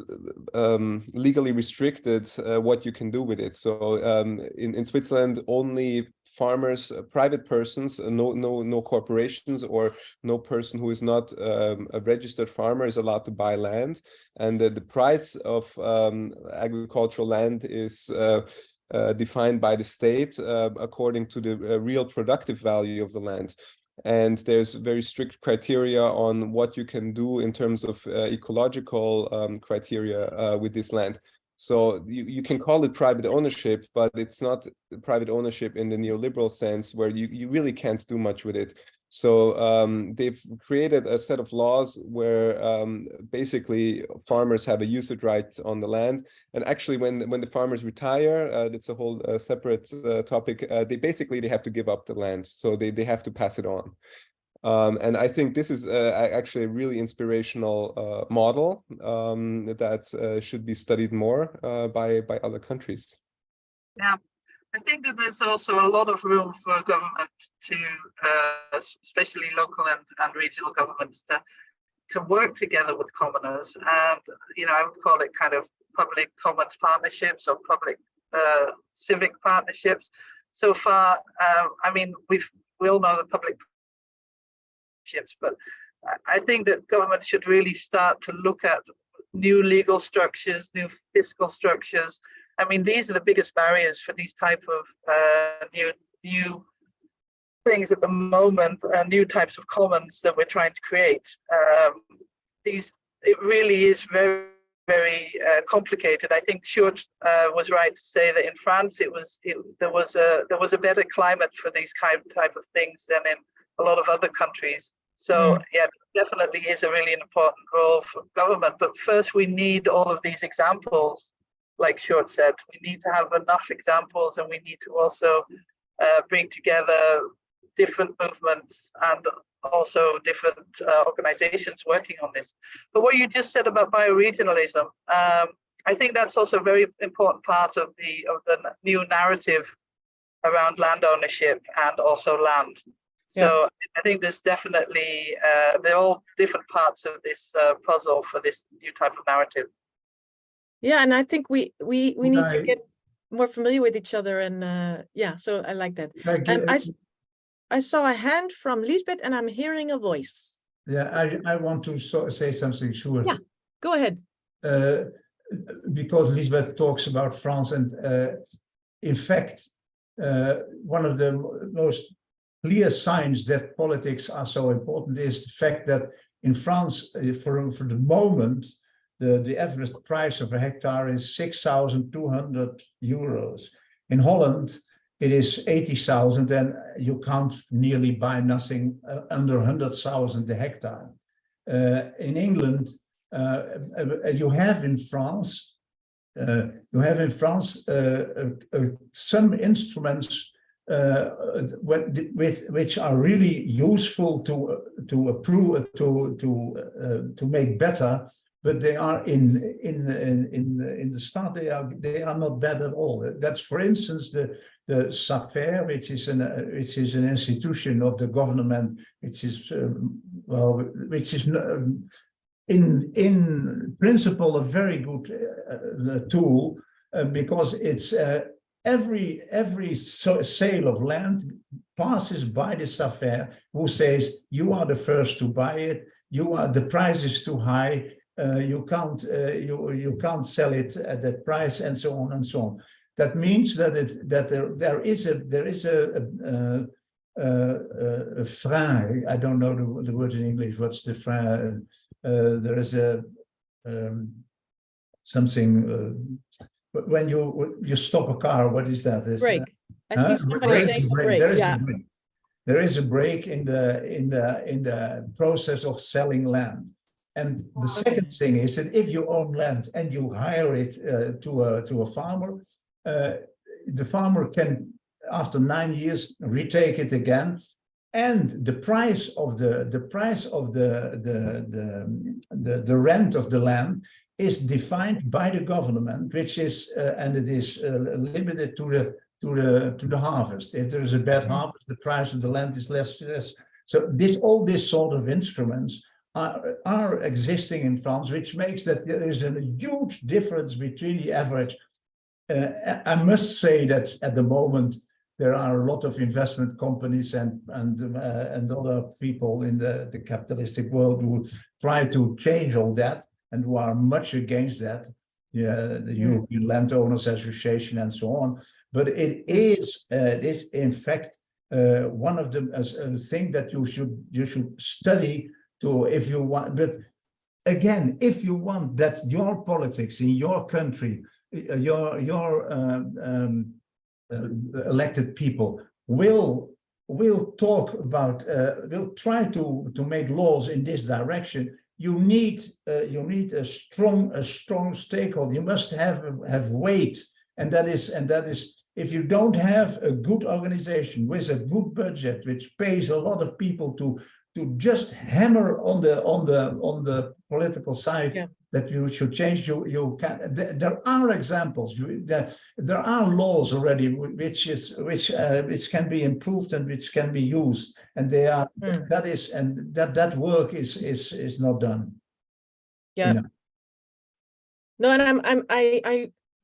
legally restricted what you can do with it. So in Switzerland, only farmers, private persons, no corporations or no person who is not a registered farmer is allowed to buy land, and the price of agricultural land is defined by the state according to the real productive value of the land. And there's very strict criteria on what you can do in terms of ecological criteria with this land. So you can call it private ownership, but it's not private ownership in the neoliberal sense where you really can't do much with it. So they've created a set of laws where basically farmers have a usage right on the land. And actually, when the farmers retire, that's a whole separate topic. They have to give up the land, so they have to pass it on. And I think this is actually a really inspirational model that should be studied more by other countries. Yeah, I think that there's also a lot of room for government to, especially local and regional governments, to work together with commoners. And, you know, I would call it kind of public commons partnerships or public civic partnerships. So far, I mean, we all know the public partnerships, but I think that government should really start to look at new legal structures, new fiscal structures. I mean, these are the biggest barriers for these type of new things at the moment, new types of commons that we're trying to create. It really is very, very complicated. I think Sjoerd was right to say that in France there was a better climate for these type of things than in a lot of other countries. So yeah, definitely is a really important role for government. But first, we need all of these examples. Like Sjoerd said, we need to have enough examples, and we need to also bring together different movements and also different organizations working on this. But what you just said about bioregionalism, I think that's also a very important part of the new narrative around land ownership and also land. So yeah. I think there's definitely, they're all different parts of this puzzle for this new type of narrative. Yeah, and I think we need to get more familiar with each other, and yeah, so I like that. I saw a hand from Lisbeth, and I'm hearing a voice. Yeah, I want to say something, Sjoerd. Yeah, go ahead. Because Lisbeth talks about France, and in fact, one of the most clear signs that politics are so important is the fact that in France, for the moment, the average price of a hectare is 6,200 euros. In Holland, it is 80,000, and you can't nearly buy nothing under 100,000 a hectare. In England, you have in France some instruments which are really useful to make better, but they are in the start they are not bad at all. That's, for instance, the SAFER, which is an institution of the government, which is in principle a very good tool, because it's every sale of land passes by the SAFER, who says you are the first to buy it, the price is too high, you can't sell it at that price, and so on and so on. That means that there is a frein. I don't know the word in English. What's the frein? There is a something when you stop a car. What is that? Brake. I see somebody saying brake. Yeah. There is a break in the process of selling land. And the second thing is that if you own land and you hire it to a farmer, the farmer can, after 9 years, retake it again, and the price of the rent of the land is defined by the government, which is and it is limited to the harvest. If there is a bad harvest, the price of the land is less. So all this sort of instruments are existing in France, which makes that there is a huge difference between the average. I must say that at the moment there are a lot of investment companies and other people in the capitalistic world who try to change all that and who are much against that. Yeah, the European Landowners Association and so on. But it is in fact one of the thing that you should study. If you want, but again, if you want that your politics in your country, your elected people will talk about, will try to make laws in this direction, you need a strong stakeholder. You must have weight, and that is if you don't have a good organization with a good budget, which pays a lot of people to just hammer on the political side. Yeah. That you should change. You can. There are examples. There are laws already, which can be improved and which can be used, and they are. That work is not done. Yeah. No, and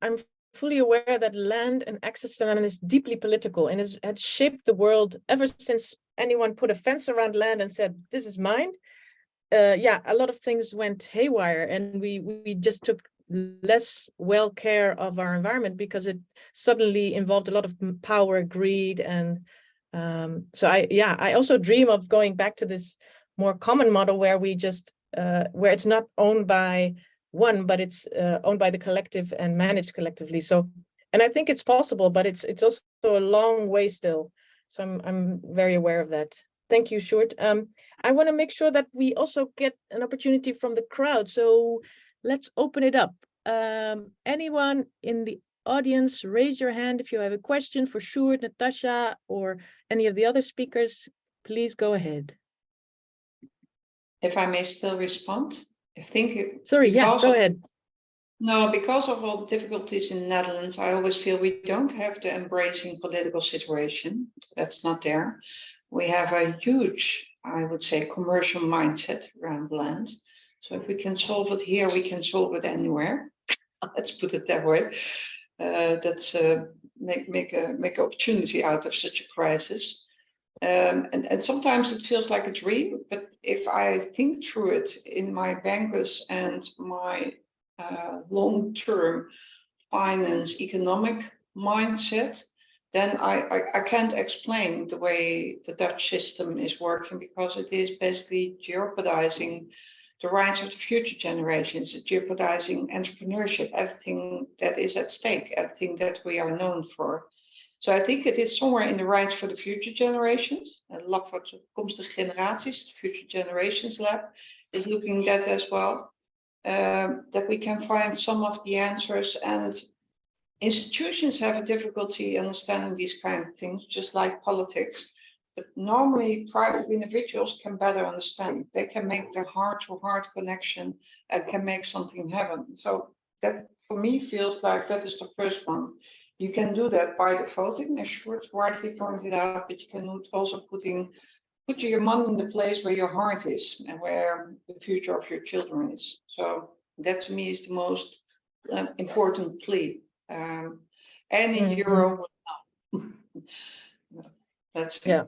I'm fully aware that land and access to land is deeply political and had shaped the world ever since anyone put a fence around land and said, "This is mine." Yeah, a lot of things went haywire, and we just took less well care of our environment because it suddenly involved a lot of power, greed, and so I also dream of going back to this more common model where we just where it's not owned by one, but it's owned by the collective and managed collectively. So, and I think it's possible, but it's also a long way still. So I'm very aware of that. Thank you, Sjoerd. I want to make sure that we also get an opportunity from the crowd. So let's open it up. Anyone in the audience, raise your hand if you have a question for Sjoerd, Natasha, or any of the other speakers. Please go ahead. If I may still respond, I think. Sorry, yeah, go ahead. No, because of all the difficulties in the Netherlands, I always feel we don't have the embracing political situation. That's not there. We have a huge, I would say, commercial mindset around land. So if we can solve it here, we can solve it anywhere. Let's put it that way. That's make an opportunity out of such a crisis. And sometimes it feels like a dream, but if I think through it in my bankers and my long-term finance economic mindset, then I can't explain the way the Dutch system is working, because it is basically jeopardizing the rights of the future generations, jeopardizing entrepreneurship, everything that is at stake, everything that we are known for. So I think it is somewhere in the rights for the future generations. And Lab voor toekomstige generaties, the Future Generations Lab, is looking at that as well. That we can find some of the answers, and institutions have a difficulty understanding these kind of things, just like politics. But normally private individuals can better understand. They can make the heart-to-heart connection and can make something happen. So that for me feels like that is the first one. You can do that by the voting, as Sjoerd rightly pointed out, but you can also put your money in the place where your heart is and where the future of your children is. So that to me is the most important plea. Any euro will help. That's I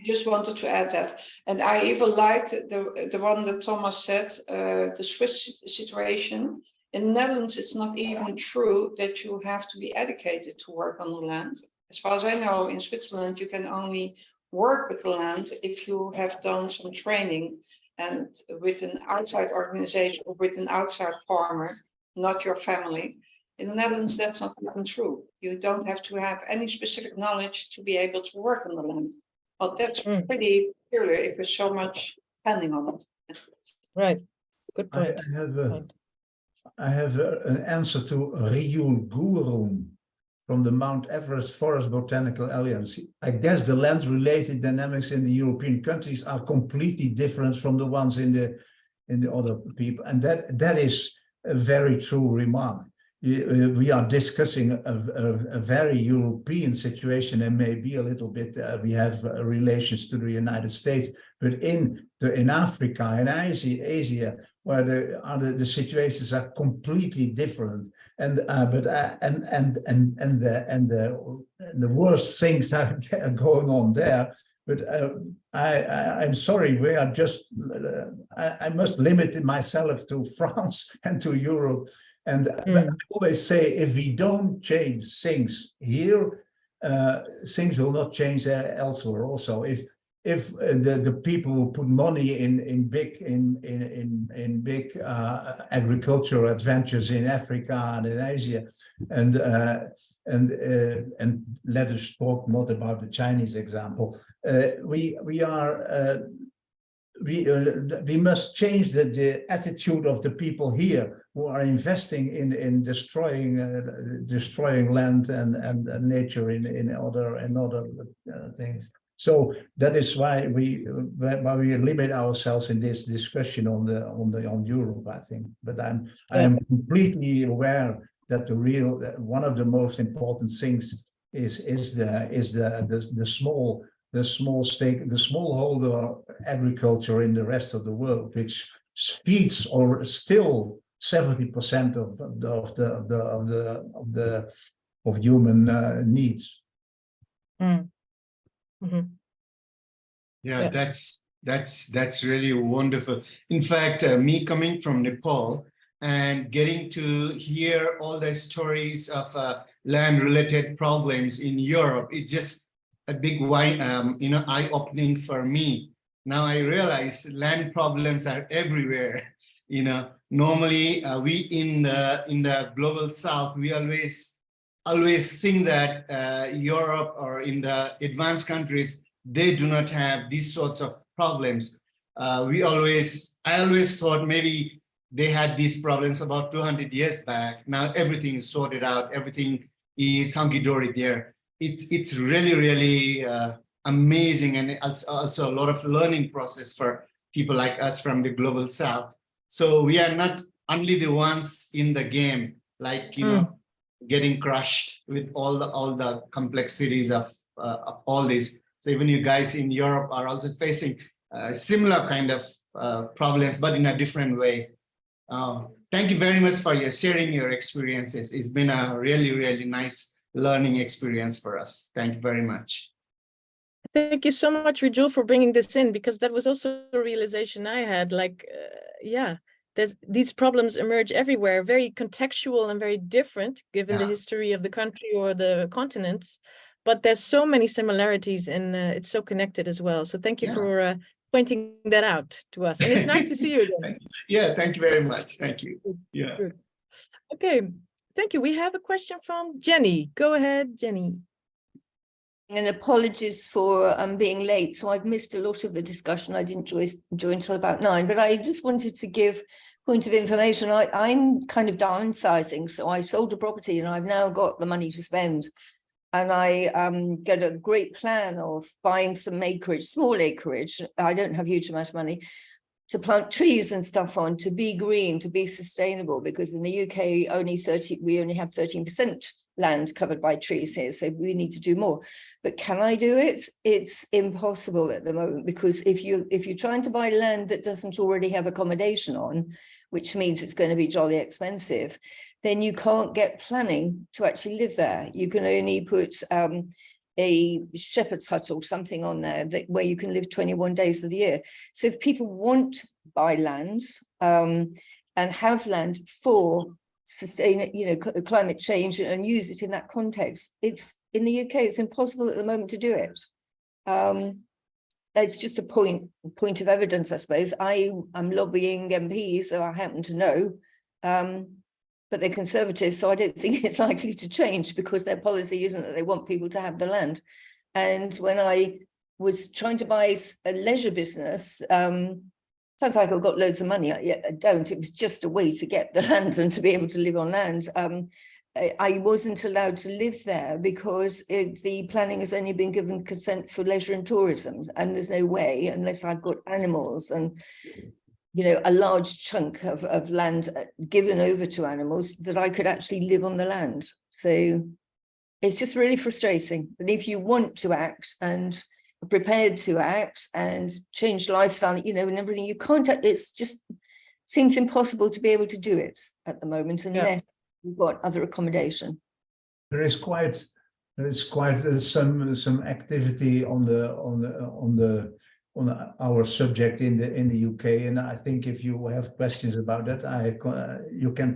just wanted to add that. And I even liked the one that Thomas said, the Swiss situation. In the Netherlands, it's not even true that you have to be educated to work on the land. As far as I know, in Switzerland, you can only work with the land if you have done some training and with an outside organization or with an outside farmer, not your family. In the Netherlands, that's not even true. You don't have to have any specific knowledge to be able to work on the land. Well, that's pretty peculiar if there's so much pending on it. Right. Good point. I have an answer to Riul Gurung from the Mount Everest Forest Botanical Alliance. I guess the land-related dynamics in the European countries are completely different from the ones in the other people, and that is a very true remark. We are discussing a very European situation, and maybe a little bit we have relations to the United States, but in Africa and Asia, where the situations are completely different, and the worst things are going on there. But I'm sorry, we are just. I must limit myself to France and to Europe. And I always say, if we don't change things here, things will not change elsewhere. Also, if the people who put money in big agricultural adventures in Africa and in Asia, and let us talk not about the Chinese example. We must change the attitude of the people here who are investing in destroying land and nature in other things. So that is why we limit ourselves in this discussion on Europe, I think. But I am completely aware that one of the most important things is the smallholder agriculture in the rest of the world, which feeds or still 70% of human needs. Mm. Mm-hmm. Yeah, that's really wonderful. In fact, me coming from Nepal and getting to hear all the stories of land-related problems in Europe, it's just a big eye-opening for me. Now I realize land problems are everywhere. Normally we in the global South, we always think that Europe or in the advanced countries, they do not have these sorts of problems. I always thought maybe they had these problems about 200 years back. Now everything is sorted out. Everything is hunky-dory there. It's really, really amazing, and also a lot of learning process for people like us from the global South. So we are not only the ones in the game, like, getting crushed with all the complexities of all this. So even you guys in Europe are also facing similar kind of problems, but in a different way. Thank you very much for sharing your experiences. It's been a really, really nice learning experience for us. Thank you very much. Thank you so much, Rajul, for bringing this in, because that was also a realization I had. Like, these problems emerge everywhere, very contextual and very different given the history of the country or the continents. But there's so many similarities, and it's so connected as well. So thank you for pointing that out to us. And it's nice to see you again. Yeah, thank you very much. Thank you. Yeah. Good. Okay, thank you. We have a question from Jenny. Go ahead, Jenny. And apologies for being late. So I've missed a lot of the discussion. I didn't join till about 9, but I just wanted to give point of information. I'm kind of downsizing. So I sold a property and I've now got the money to spend. And I get a great plan of buying some acreage, small acreage. I don't have a huge amount of money to plant trees and stuff on, to be green, to be sustainable, because in the UK, we only have 13% land covered by trees here. So we need to do more. But can I do it? It's impossible at the moment, because if you're trying to buy land that doesn't already have accommodation on, which means it's going to be jolly expensive, then you can't get planning to actually live there. You can only put a shepherd's hut or something on there where you can live 21 days of the year. So if people want to buy land and have land for climate change and use it in that context, it's in the UK, it's impossible at the moment to do it. It's just a point of evidence, I suppose. I'm lobbying MPs, so I happen to know, but they're conservative, so I don't think it's likely to change, because their policy isn't that they want people to have the land. And when I was trying to buy a leisure business, sounds like I've got loads of money. I don't. It was just a way to get the land and to be able to live on land. I wasn't allowed to live there because the planning has only been given consent for leisure and tourism, and there's no way, unless I've got animals and a large chunk of land given over to animals, that I could actually live on the land. So it's just really frustrating. But if you want to act and are prepared to act and change lifestyle, and everything, you can't. It's just seems impossible to be able to do it at the moment unless you've got other accommodation. There is quite some activity on our subject in the UK, and I think if you have questions about that, you can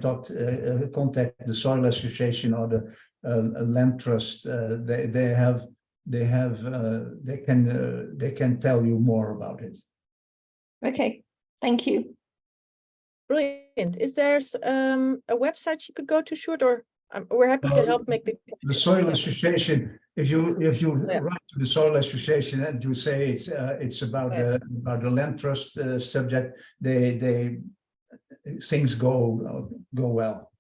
contact the Soil Association or the Land Trust. They can tell you more about it. Okay, thank you. Brilliant. Is there a website you could go to, Sjoerd, or we're happy to help make the Soil Association. If you write to the Soil Association and you say it's about the land trust subject, things go well.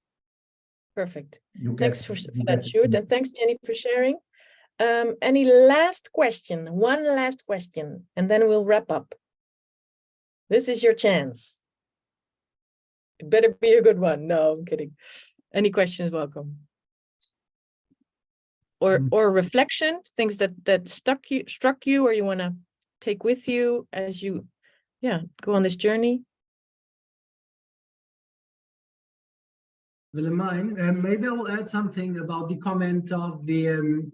Perfect. Thanks for that, Sjoerd, and thanks, Jenny, for sharing. Any last question? One last question, and then we'll wrap up. This is your chance. It better be a good one. No, I'm kidding. Any questions, welcome. Or reflection, things that struck you, or you want to take with you as you, go on this journey. Willemijn, maybe I will add something about the comment of the,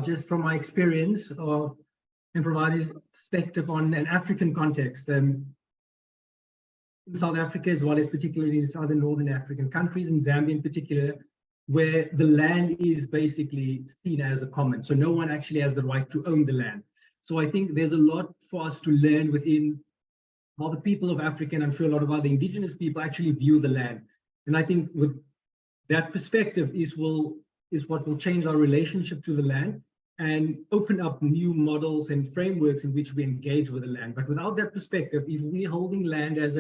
just from my experience and provide a perspective on an African context. In South Africa, as well as particularly in other Northern African countries, in Zambia in particular, where the land is basically seen as a common. So no one actually has the right to own the land. So I think there's a lot for us to learn within how the people of Africa, and I'm sure a lot of other indigenous people actually view the land. And I think with that perspective is what will change our relationship to the land and open up new models and frameworks in which we engage with the land. But without that perspective, if we're holding land as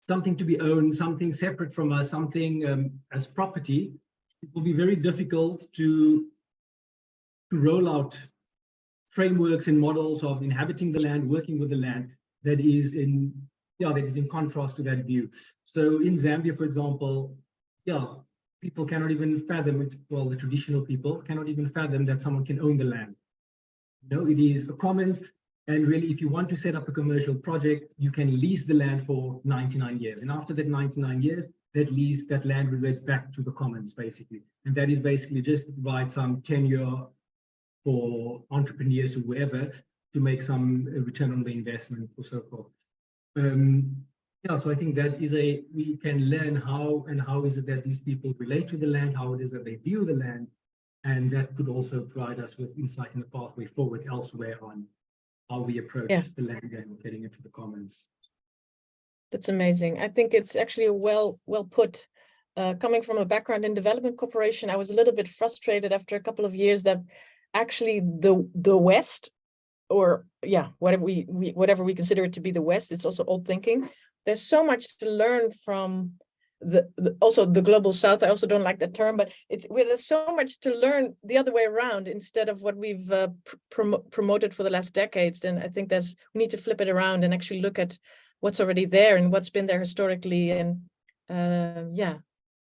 something to be owned, something separate from us, something as property, it will be very difficult to roll out frameworks and models of inhabiting the land, working with the land that is in contrast to that view. So in Zambia, for example, people cannot even fathom it. Well, the traditional people cannot even fathom that someone can own the land. It is a commons. And really, if you want to set up a commercial project, you can lease the land for 99 years. And after that 99 years, that land reverts back to the commons, basically. And that is basically just to provide some tenure for entrepreneurs or whoever to make some return on the investment or so forth. So I think that is we can learn how is it that these people relate to the land, how it is that they view the land, and that could also provide us with insight in the pathway forward elsewhere on how we approach the land and getting into the commons. That's amazing. I think it's actually well put. Coming from a background in development cooperation, I was a little bit frustrated after a couple of years that actually the West, or whatever we consider it to be the West, it's also old thinking. There's so much to learn from also the global South. I also don't like that term, but there's so much to learn the other way around instead of what we've promoted for the last decades. And I think we need to flip it around and actually look at what's already there and what's been there historically, and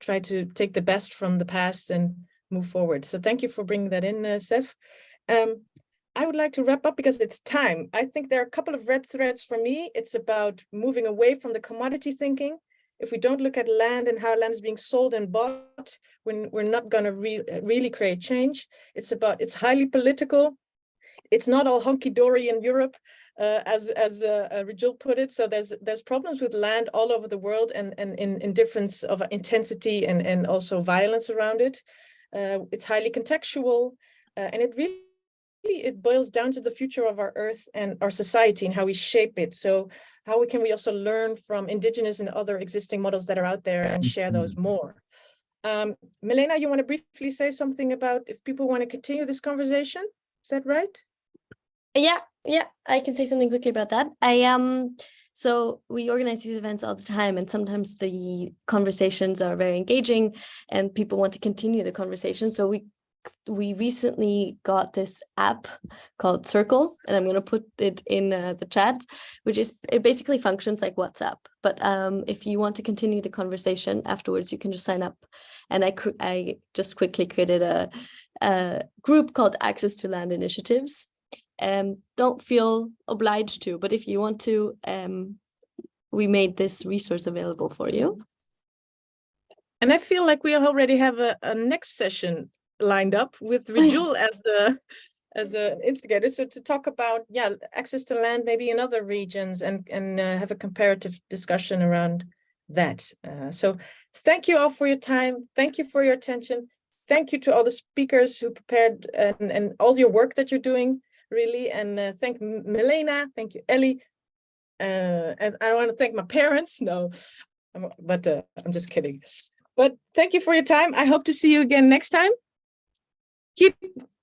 try to take the best from the past and move forward. So thank you for bringing that in, Sef. I would like to wrap up because it's time. I think there are a couple of red threads for me. It's about moving away from the commodity thinking. If we don't look at land and how land is being sold and bought, we're not going to really create change. It's highly political. It's not all hunky-dory in Europe, as Rajul put it. So there's problems with land all over the world, and in difference of intensity and also violence around it. It's highly contextual, and it boils down to the future of our earth and our society and how we shape it. So how can we also learn from indigenous and other existing models that are out there and share those more? Milena, you want to briefly say something about if people want to continue this conversation? Is that right? Yeah, I can say something quickly about that. So we organize these events all the time, and sometimes the conversations are very engaging and people want to continue the conversation. So we recently got this app called Circle, and I'm going to put it in the chat, it basically functions like WhatsApp. But if you want to continue the conversation afterwards, you can just sign up. And I just quickly created a group called Access to Land Initiatives. Don't feel obliged to, but if you want to, we made this resource available for you. And I feel like we already have a next session lined up with Rajul as a instigator, so to talk about access to land maybe in other regions and have a comparative discussion around that. So thank you all for your time. Thank you for your attention. Thank you to all the speakers who prepared and all your work that you're doing, really. And thank Milena, thank you, Ellie. And I want to thank my parents. No, but I'm just kidding. But thank you for your time. I hope to see you again next time. Keep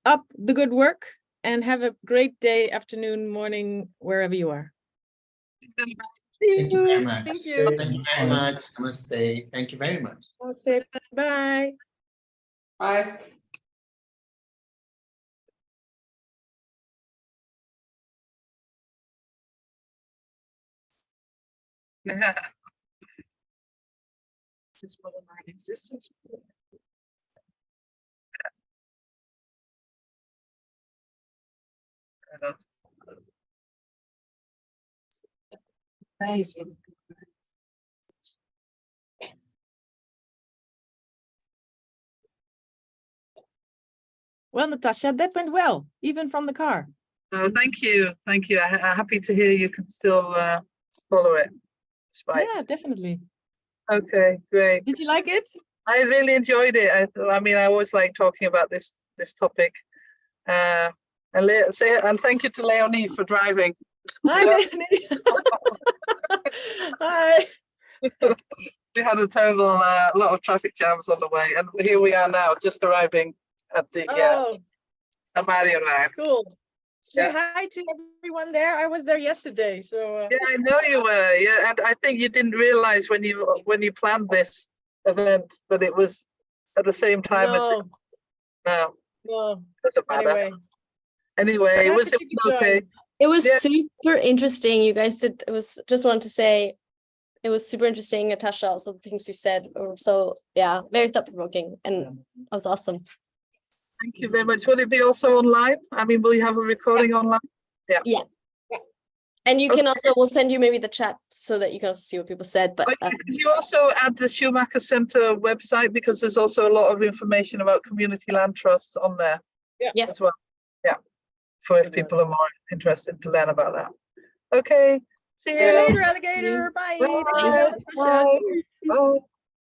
up the good work and have a great day, afternoon, morning, wherever you are. Thank you very much. Thank you. Thank you very much. Namaste. Thank you very much. Namaste. Bye. Bye. Yeah. This is one of my existence. Amazing. Well, Natasha, that went well, even from the car. Oh, thank you. Thank you. I'm happy to hear you can still follow it. Despite. Yeah, definitely. Okay, great. Did you like it? I really enjoyed it. I mean, I always like talking about this topic. And thank you to Leonie for driving. Hi, Leonie. Hi. We had a terrible lot of traffic jams on the way, and here we are now, just arriving at the Marienrijn. Cool. Say Yeah. hi to everyone there. I was there yesterday, so. Yeah, I know you were. Yeah, and I think you didn't realize when you planned this event that it was at the same time as. No. No. Doesn't matter. Anyway, it was okay. It was super interesting. You guys did. It was just wanted to say. It was super interesting, Natasha, also the things you said. So yeah, very thought-provoking, and it was awesome. Thank you very much. Will it be also online? I mean, will you have a recording online? Yeah. And you can also, we'll send you maybe the chat so that you can also see what people said. But could you also add the Schumacher Center website, because there's also a lot of information about community land trusts on there. Yes. As well. Yeah. For if people are more interested to learn about that. Okay. See you later, alligator. Bye. Bye. Bye. Bye.